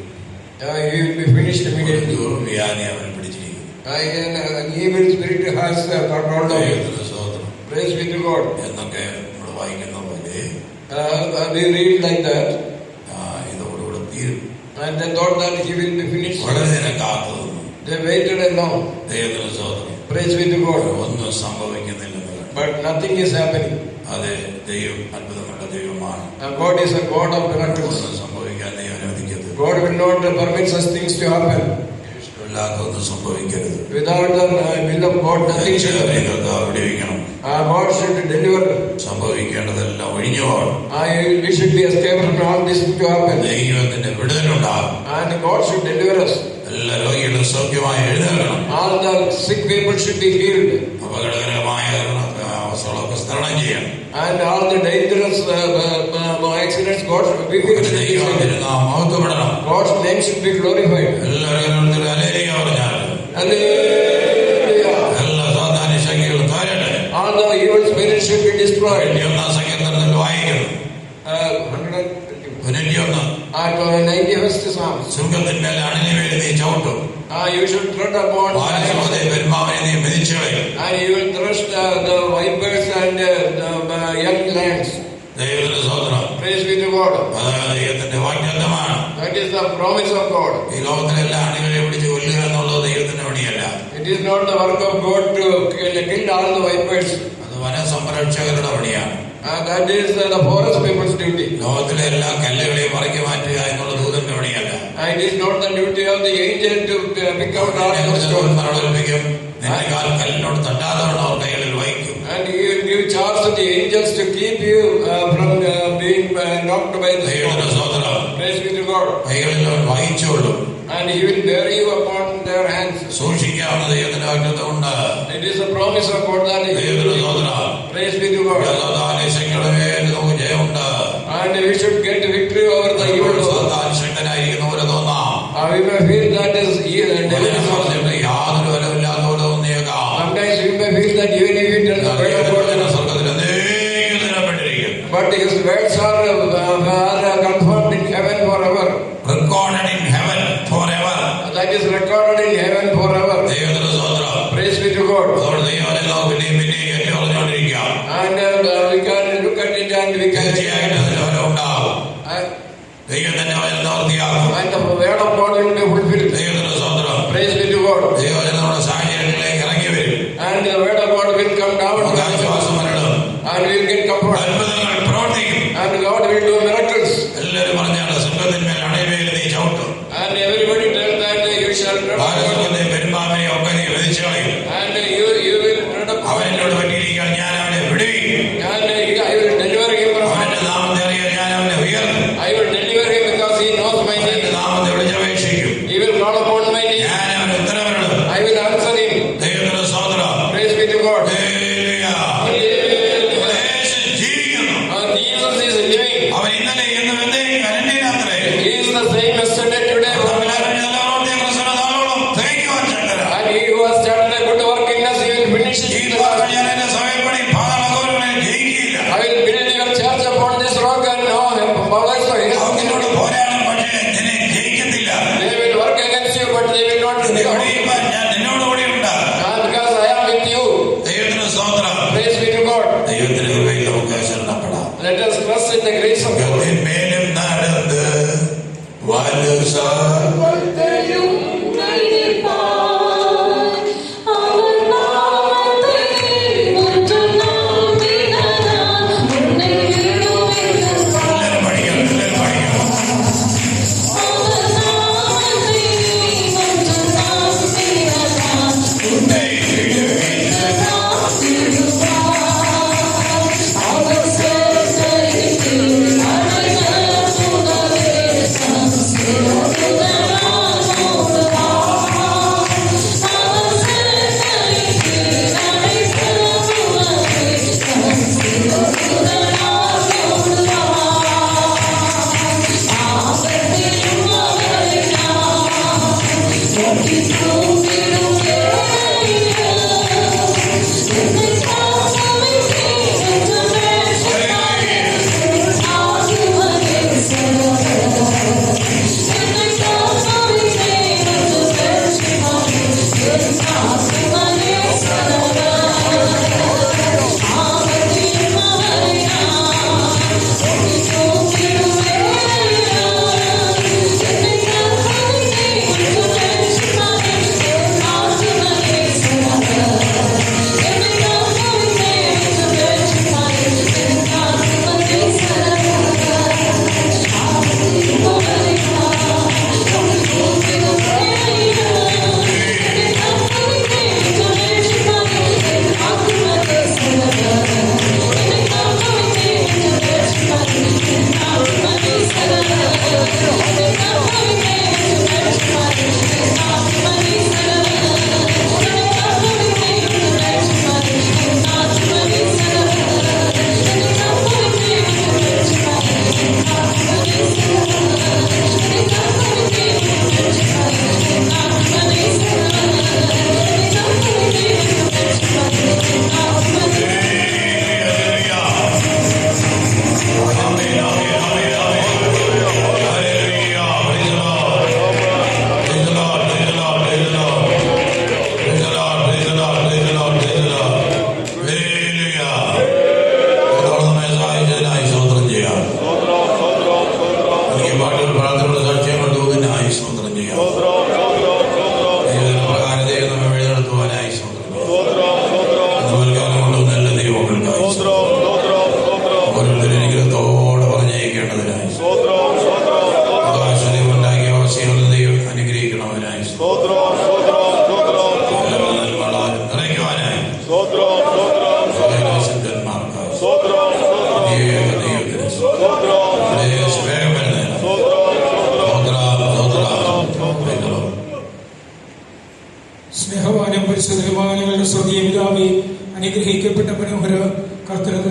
He will be finished immediately. വ്യാധി അവനെ പിടിച്ചിരിക്കുന്നു. An evil spirit has got hold of him. Praise be to God. എന്നൊക്കെ നമ്മൾ വായിക്കുന്ന പോലെ We read like that. ഇതോടുകൂടെ തീരും. And they thought that he will be finished. വളരെ നേരം കാത്തു നിന്നു. They waited along. ദൈവത്തിന്റെ സ്തോത്രം. Praise be to God. ഒന്നും സംഭവിക്കുന്നില്ലെന്ന്. But nothing is happening. അതെ, ദൈവം അത്ഭുതമുള്ള ദൈവമാണ്. God is a God of miracles. ഒന്നും സംഭവിക്കാൻ ദൈവം അനുവദിക്കരുത്. God will not permit such things to happen. ഇഷ്ടമില്ലാത്ത ഒന്നും സംഭവിക്കരുത്. Without the will of God, nothing should happen. വിടിവിക്കണം. God should deliver. സംഭവിക്കേണ്ടതെല്ലാം ഒഴിഞ്ഞു പോകണം. We should be escaped from all this to happen. ദൈവത്തിന്റെ വിടുതലുണ്ടാകും. And God should deliver us. എല്ലാ രോഗികളും സൗഖ്യമായി എഴുന്നേൽക്കണം. All the sick people should be healed. അപകടകരമായ അവസ്ഥകളൊക്കെ തരണം ചെയ്യണം. And all the dangerous accidents, God should be മഹത്വപ്പെടണം. God's name should be glorified. എല്ലാവരും hallelujah പറഞ്ഞാൽ Hallelujah. എല്ലാ സാധാരണ ശക്തികളും താഴട്ടെ. All the evil spirits should be destroyed. 91 സങ്കീർത്തനത്തിൽ വായിക്കുന്നു. 91st Psalm. സ്വർഗ്ഗത്തിന്മേൽ അണലി വീണ് നീ ചവിട്ടും. You should tread upon പെരുമാവിനെ നീ മെതിച്ചു കളയും. and you will thrust the vipers and the young lambs. ദൈവത്തിന്റെ സ്തോത്രം. Praise be to God. അതാണ് ദൈവത്തിന്റെ വാഗ്ദത്തമാണ്. That is the promise of God. ഈ ലോകത്തിലെ എല്ലാ അണികളെ പിടിച്ച് കൊല്ലുക എന്നുള്ളത് ദൈവത്തിന്റെ പണിയല്ല. It is not the work of God to kill all the vipers. അത് വനസംരക്ഷകരുടെ പണിയാണ്. That is the forest people's duty. ലോകത്തിലെ എല്ലാ കല്ലുകളെയും മറക്കി മാറ്റുക എന്നുള്ള ദൂതന്റെ പണിയല്ല. It is not the duty of the angel to pick out all the stones. നിന്റെ കാൽ കല്ലിനോട് തട്ടാതെ അവർ കൈകളിൽ വഹിക്കും. And he will give charge to the angels to keep you from being knocked by the ദൈവത്തിന്റെ സ്തോത്രം. Praise be to God. കൈകളിൽ അവൻ വഹിച്ചോളും. And he will bear you upon their hands. സൂക്ഷിക്കാവുന്ന ദൈവത്തിന്റെ വാഗ്ദത്തമുണ്ട്. It is a promise of God that he ദൈവത്തിന് will. സ്തോത്രം. Praise be to God. ശക്തിയുടെ മേൽ നമുക്ക് ജയമുണ്ട്. And we should get victory over the evil one. സാത്താൻ ശക്തനായിരിക്കുന്ന പോലെ തോന്നാം. We may feel that is devil is also. യാതൊരു ബലമില്ലാത്ത പോലെ തോന്നിയേക്കാം. Sometimes we may feel that even if it is the word of God, സ്വർഗ്ഗത്തിൽ എന്നേക്കും സ്ഥിരപ്പെട്ടിരിക്കും. but his words are confirmed in heaven forever. Recorded in heaven forever. That is recorded in heaven forever. ദൈവത്തിന് സ്തോത്രം. Praise be to God. അതോടെ ദൈവത്തെ നമുക്ക് പിന്നെയും ഏറ്റുപറഞ്ഞുകൊണ്ടിരിക്കാം. And we can look at it and we can. തീർച്ചയായിട്ടും അതിന്റെ ഫലം ഉണ്ടാവും. ദൈവത്തിന്റെ വചനം നിവർത്തിയാകും. And the word of God will be fulfilled. ദൈവത്തിന് സ്തോത്രം. Praise be to God. ദൈവവചനം നമ്മുടെ സാഹചര്യങ്ങളിലേക്ക് ഇറങ്ങി വരും. And the word of God will come down. നമുക്ക് ആശ്വാസം വരണം. And we will get comfort. അത്ഭുതങ്ങൾ പ്രവർത്തിക്കും. And God will do miracles. എല്ലാവരും പറഞ്ഞാണ് സിംഹത്തിന്മേൽ അണയമേൽ നീ ചവിട്ടും. And everybody tells that you shall tread upon. ബാലസിംഹത്തെ പെരുമ്പാമ്പിനെ ഒക്കെ നീ വിധിച്ചു കളയും. And you will tread upon. അവൻ എന്നോട് പറ്റിയിരിക്കാൻ ഞാൻ അവനെ വിടുവിക്കും. And I will deliver him from. അവന്റെ നാമത്തെ അറിയാൻ ഞാൻ അവനെ ഉയർത്തും. I will deliver him because he knows my name. അവന്റെ നാമത്തെ വിളിച്ചപേക്ഷിക്കും. He will call upon my name. ഞാൻ അവന് ഉത്തരവിടും. I will answer him. ദൈവത്തിന്റെ സ്തോത്രം. Praise be to God. Hallelujah. യേശു ജീവിക്കുന്നു. Jesus is living. അവൻ ഇന്നലെ ഇന്നും എന്നേക്കും അനന്യനാത്രേ. He is the same yesterday, today, forever. And he who has started a good work in us, he will finish it. ഈ വാക്ക് ഞാൻ എന്റെ സമയപ്പടി പാതാള ഗോപുരങ്ങളിൽ ജയിക്കുകയില്ല.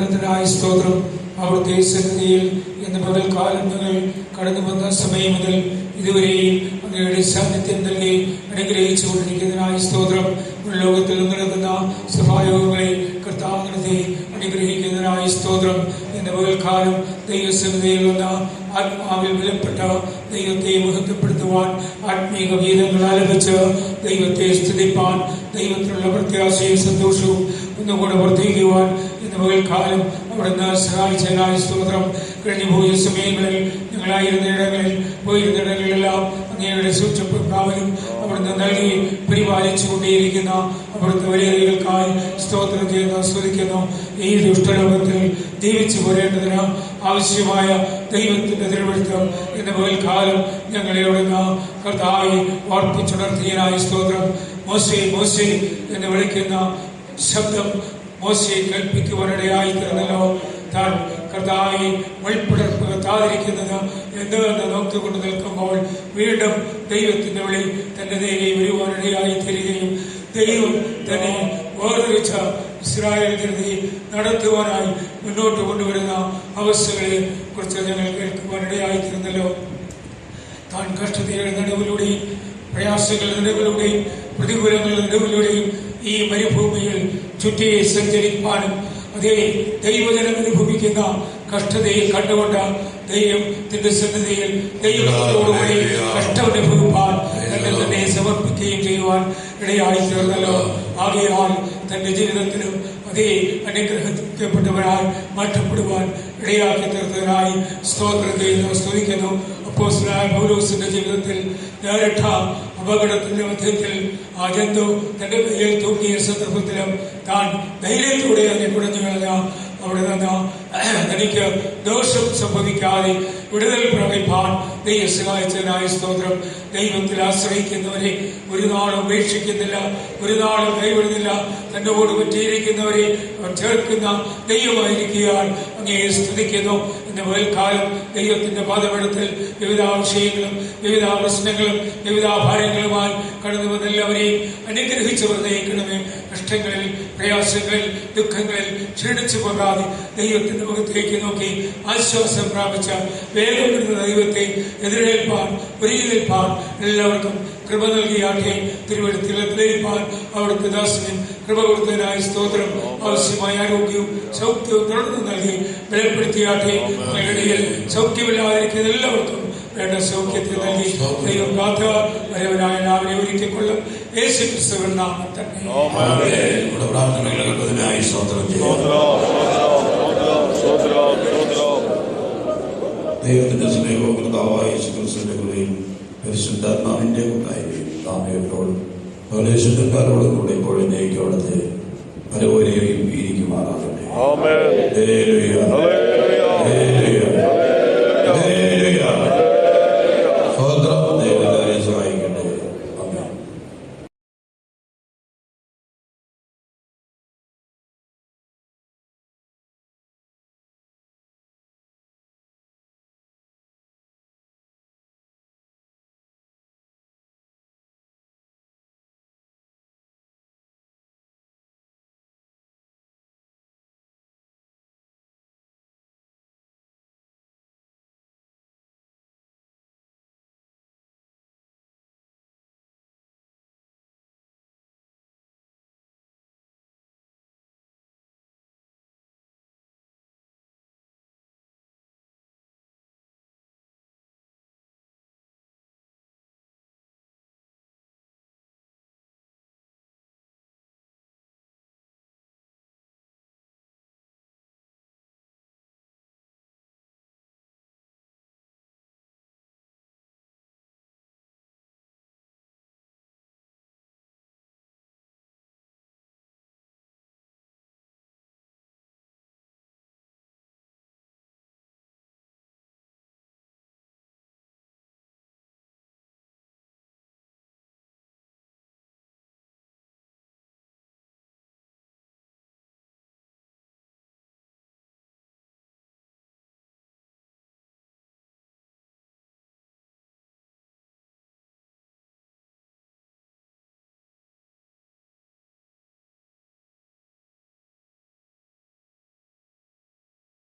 വചനത്തിനായ സ്തോത്രം. അവിടുത്തെ സന്നിധിയിൽ ഇന്ന് പകൽക്കാലം ഞങ്ങൾ കടന്നു വന്ന സമയം മുതൽ ഇതുവരെയും അങ്ങയുടെ സാന്നിധ്യം നൽകി അനുഗ്രഹിച്ചുകൊണ്ടിരിക്കുന്നതിനായ സ്തോത്രം. ലോകത്തിൽ നിലനിൽക്കുന്ന സഭായോഗങ്ങളെ കർത്താവിനെ അനുഗ്രഹിക്കുന്നതിനായ സ്തോത്രം. ഇന്ന് പകൽക്കാലം ദൈവസന്നിധിയിൽ വന്ന ആത്മാവിൽ വിലപ്പെട്ട ദൈവത്തെ മഹത്വപ്പെടുത്തുവാൻ, ആത്മീക ഗീതങ്ങൾ ആലപിച്ച് ദൈവത്തെ സ്തുതിപ്പാൻ, ദൈവത്തിനുള്ള പ്രത്യാശയും സന്തോഷവും ഒന്നുകൂടെ വർദ്ധിക്കുവാൻ ഇന്ന് പകൽക്കാലം അവിടുന്ന് സഹായിച്ചതിനായ സ്തോത്രം. കഴിഞ്ഞു പോയ സമയങ്ങളിൽ പോയിരുന്ന ഇടങ്ങളിലെല്ലാം അങ്ങയുടെ സൂക്ഷ്മപ്രാവലും അവിടുന്ന് നൽകി പരിപാലിച്ചുകൊണ്ടേയിരിക്കുന്ന അവിടുത്തെ വലിയകൾക്കായി സ്തോത്രം ചെയ്യുന്ന സ്തുതിക്കുന്നു. ഈ ദുഷ്ടലോകത്തിൽ ജീവിച്ചു പോരേണ്ടതിന് ആവശ്യമായ ദൈവത്തിന്റെ തിരുവഴുത്തം എന്ന പകൽക്കാലം ഞങ്ങളെ അവിടുന്ന് കർത്താവെ വാർപ്പിച്ചുണർത്തിയതിനായ സ്തോത്രം. മോശേ മോശേ എന്ന് വിളിക്കുന്ന ശബ്ദം മോശയെ കൽപ്പിക്കുവാനിടയായി തീർന്നല്ലോ. താൻ കർത്താവെ മുൾപ്പിടർപ്പ് കത്താതിരിക്കുന്നത് എന്തുവെന്ന് നോക്കിക്കൊണ്ട് നിൽക്കുമ്പോൾ വീണ്ടും ദൈവത്തിന്റെ വിളി തന്റെ നേരെ വരുവാനിടയായി തീരുകയും ദൈവം തന്നെ വേർതിരിച്ച ഇസ്രായേൽ ജനതയെ നടത്തുവാനായി മുന്നോട്ട് കൊണ്ടുവരുന്ന അവസ്ഥകളെ കുറിച്ച് ഞങ്ങൾ കേൾക്കുവാനിടയായി തീർന്നല്ലോ. താൻ കഷ്ടതയുടെ നടുവിലൂടെയും പ്രയാസങ്ങളുടെ നടുവിലൂടെയും പ്രതികൂലങ്ങളുടെ നടുവിലൂടെയും ഈ മരുഭൂമിയിൽ ചുറ്റി സഞ്ചരിപ്പാനും അതേ ദൈവജനം അനുഭവിക്കുന്ന കഷ്ടതയിൽ കണ്ടുകൊണ്ട് ദൈവത്തിന്റെ സന്നിധിയിൽ ദൈവത്തോടുകൂടി കഷ്ടമനുഭവിപ്പാൻ തന്നെ സമർപ്പിക്കുകയും ചെയ്യുവാൻ ഇടയായി തീർന്നല്ലോ. ആകയാൽ തന്റെ ജീവിതത്തിലും അതേ അനുഗ്രഹിക്കപ്പെട്ടവരായി മാറ്റപ്പെടുവാൻ ഇടയാക്കി തീർത്തതിനായി സ്തോത്രം ചെയ്യുന്നു, സ്തുതിക്കുന്നു. അപ്പോസ്തലനായ പൗലോസിന്റെ ജീവിതത്തിൽ നേരിട്ട അപകടത്തിന്റെ മധ്യത്തിൽ ആ ജന്തു തന്റെ കയ്യിൽ തൂക്കിയ സന്ദർഭത്തിലും താൻ ധൈര്യത്തോടെ അതിനെ കുടഞ്ഞു കളഞ്ഞ അവിടെ നിന്ന് തനിക്ക് ദോഷം സംഭവിക്കാതെ വിടുതൽ പ്രാപിപ്പാൻ ദൈവം സഹായിച്ചതിനായ സ്തോത്രം. ദൈവത്തിൽ ആശ്രയിക്കുന്നവരെ ഒരു നാളും ഉപേക്ഷിക്കുന്നില്ല, ഒരു നാളും കൈവിടുന്നില്ല. തന്നോട് പറ്റിയിരിക്കുന്നവരെ അവൻ ചേർക്കുന്ന ദൈവമായിരിക്കാൻ അങ്ങേ സ്തുതിക്കുന്നു. ഇന്ന് പകൽക്കാലം ദൈവത്തിന്റെ പാദപീഠത്തിൽ വിവിധ വിഷയങ്ങളും വിവിധ പ്രശ്നങ്ങളും വിവിധ ഭാരങ്ങളുമായി കടന്നു വന്ന എല്ലാവരെയും അനുഗ്രഹിച്ചു വർദ്ധയിക്കണമേ. കഷ്ടങ്ങളിൽ, പ്രയാസങ്ങളിൽ, ദുഃഖങ്ങളിൽ ക്ഷീണിച്ചു പോകാതെ ദൈവത്തിന്റെ മുഖത്തേക്ക് നോക്കി ആശ്വാസം പ്രാപിച്ച വേഗം വരുന്ന ദൈവത്തെ എതിരേൽപ്പാൻ, ഒരുങ്ങി നിൽപ്പാൻ എല്ലാവർക്കും കൃപ നൽകിയാട്ടെ. തിരുവഴുത്തിലേൽപ്പാൻ അവിടുത്തെ ദാസനും കൃപ കൊടുത്തതിനായ സ്തോത്രം. ആവശ്യമായ ആരോഗ്യവും സൗഖ്യവും തുടർന്ന് നൽകി ബലപ്പെടുത്തിയാട്ടെ. ഇടയിൽ സൗഖ്യമില്ലാതിരിക്കുന്ന എല്ലാവർക്കും വേണ്ട സൗഖ്യത്തെ നൽകി ദൈവം കാത്ത വരവനായ എല്ലാവരെയും ഒരുക്കിക്കൊള്ളും. യേശു ക്രിസ്തുവിൻ നാമത്തിൽ തന്നെ. ദൈവത്തിന്റെ സ്നേഹവും കർത്താവായ യേശു ക്രിസ്തുവിന്റെ കൃപയും പരിശുദ്ധാത്മാവിന്റെ കൂട്ടായ്മയും താമയോടും പരിശുദ്ധക്കാരോടും കൂടെ ഇപ്പോഴും അവിടുത്തെ പരവരെയും ഇരിക്കുമാറാകട്ടെ.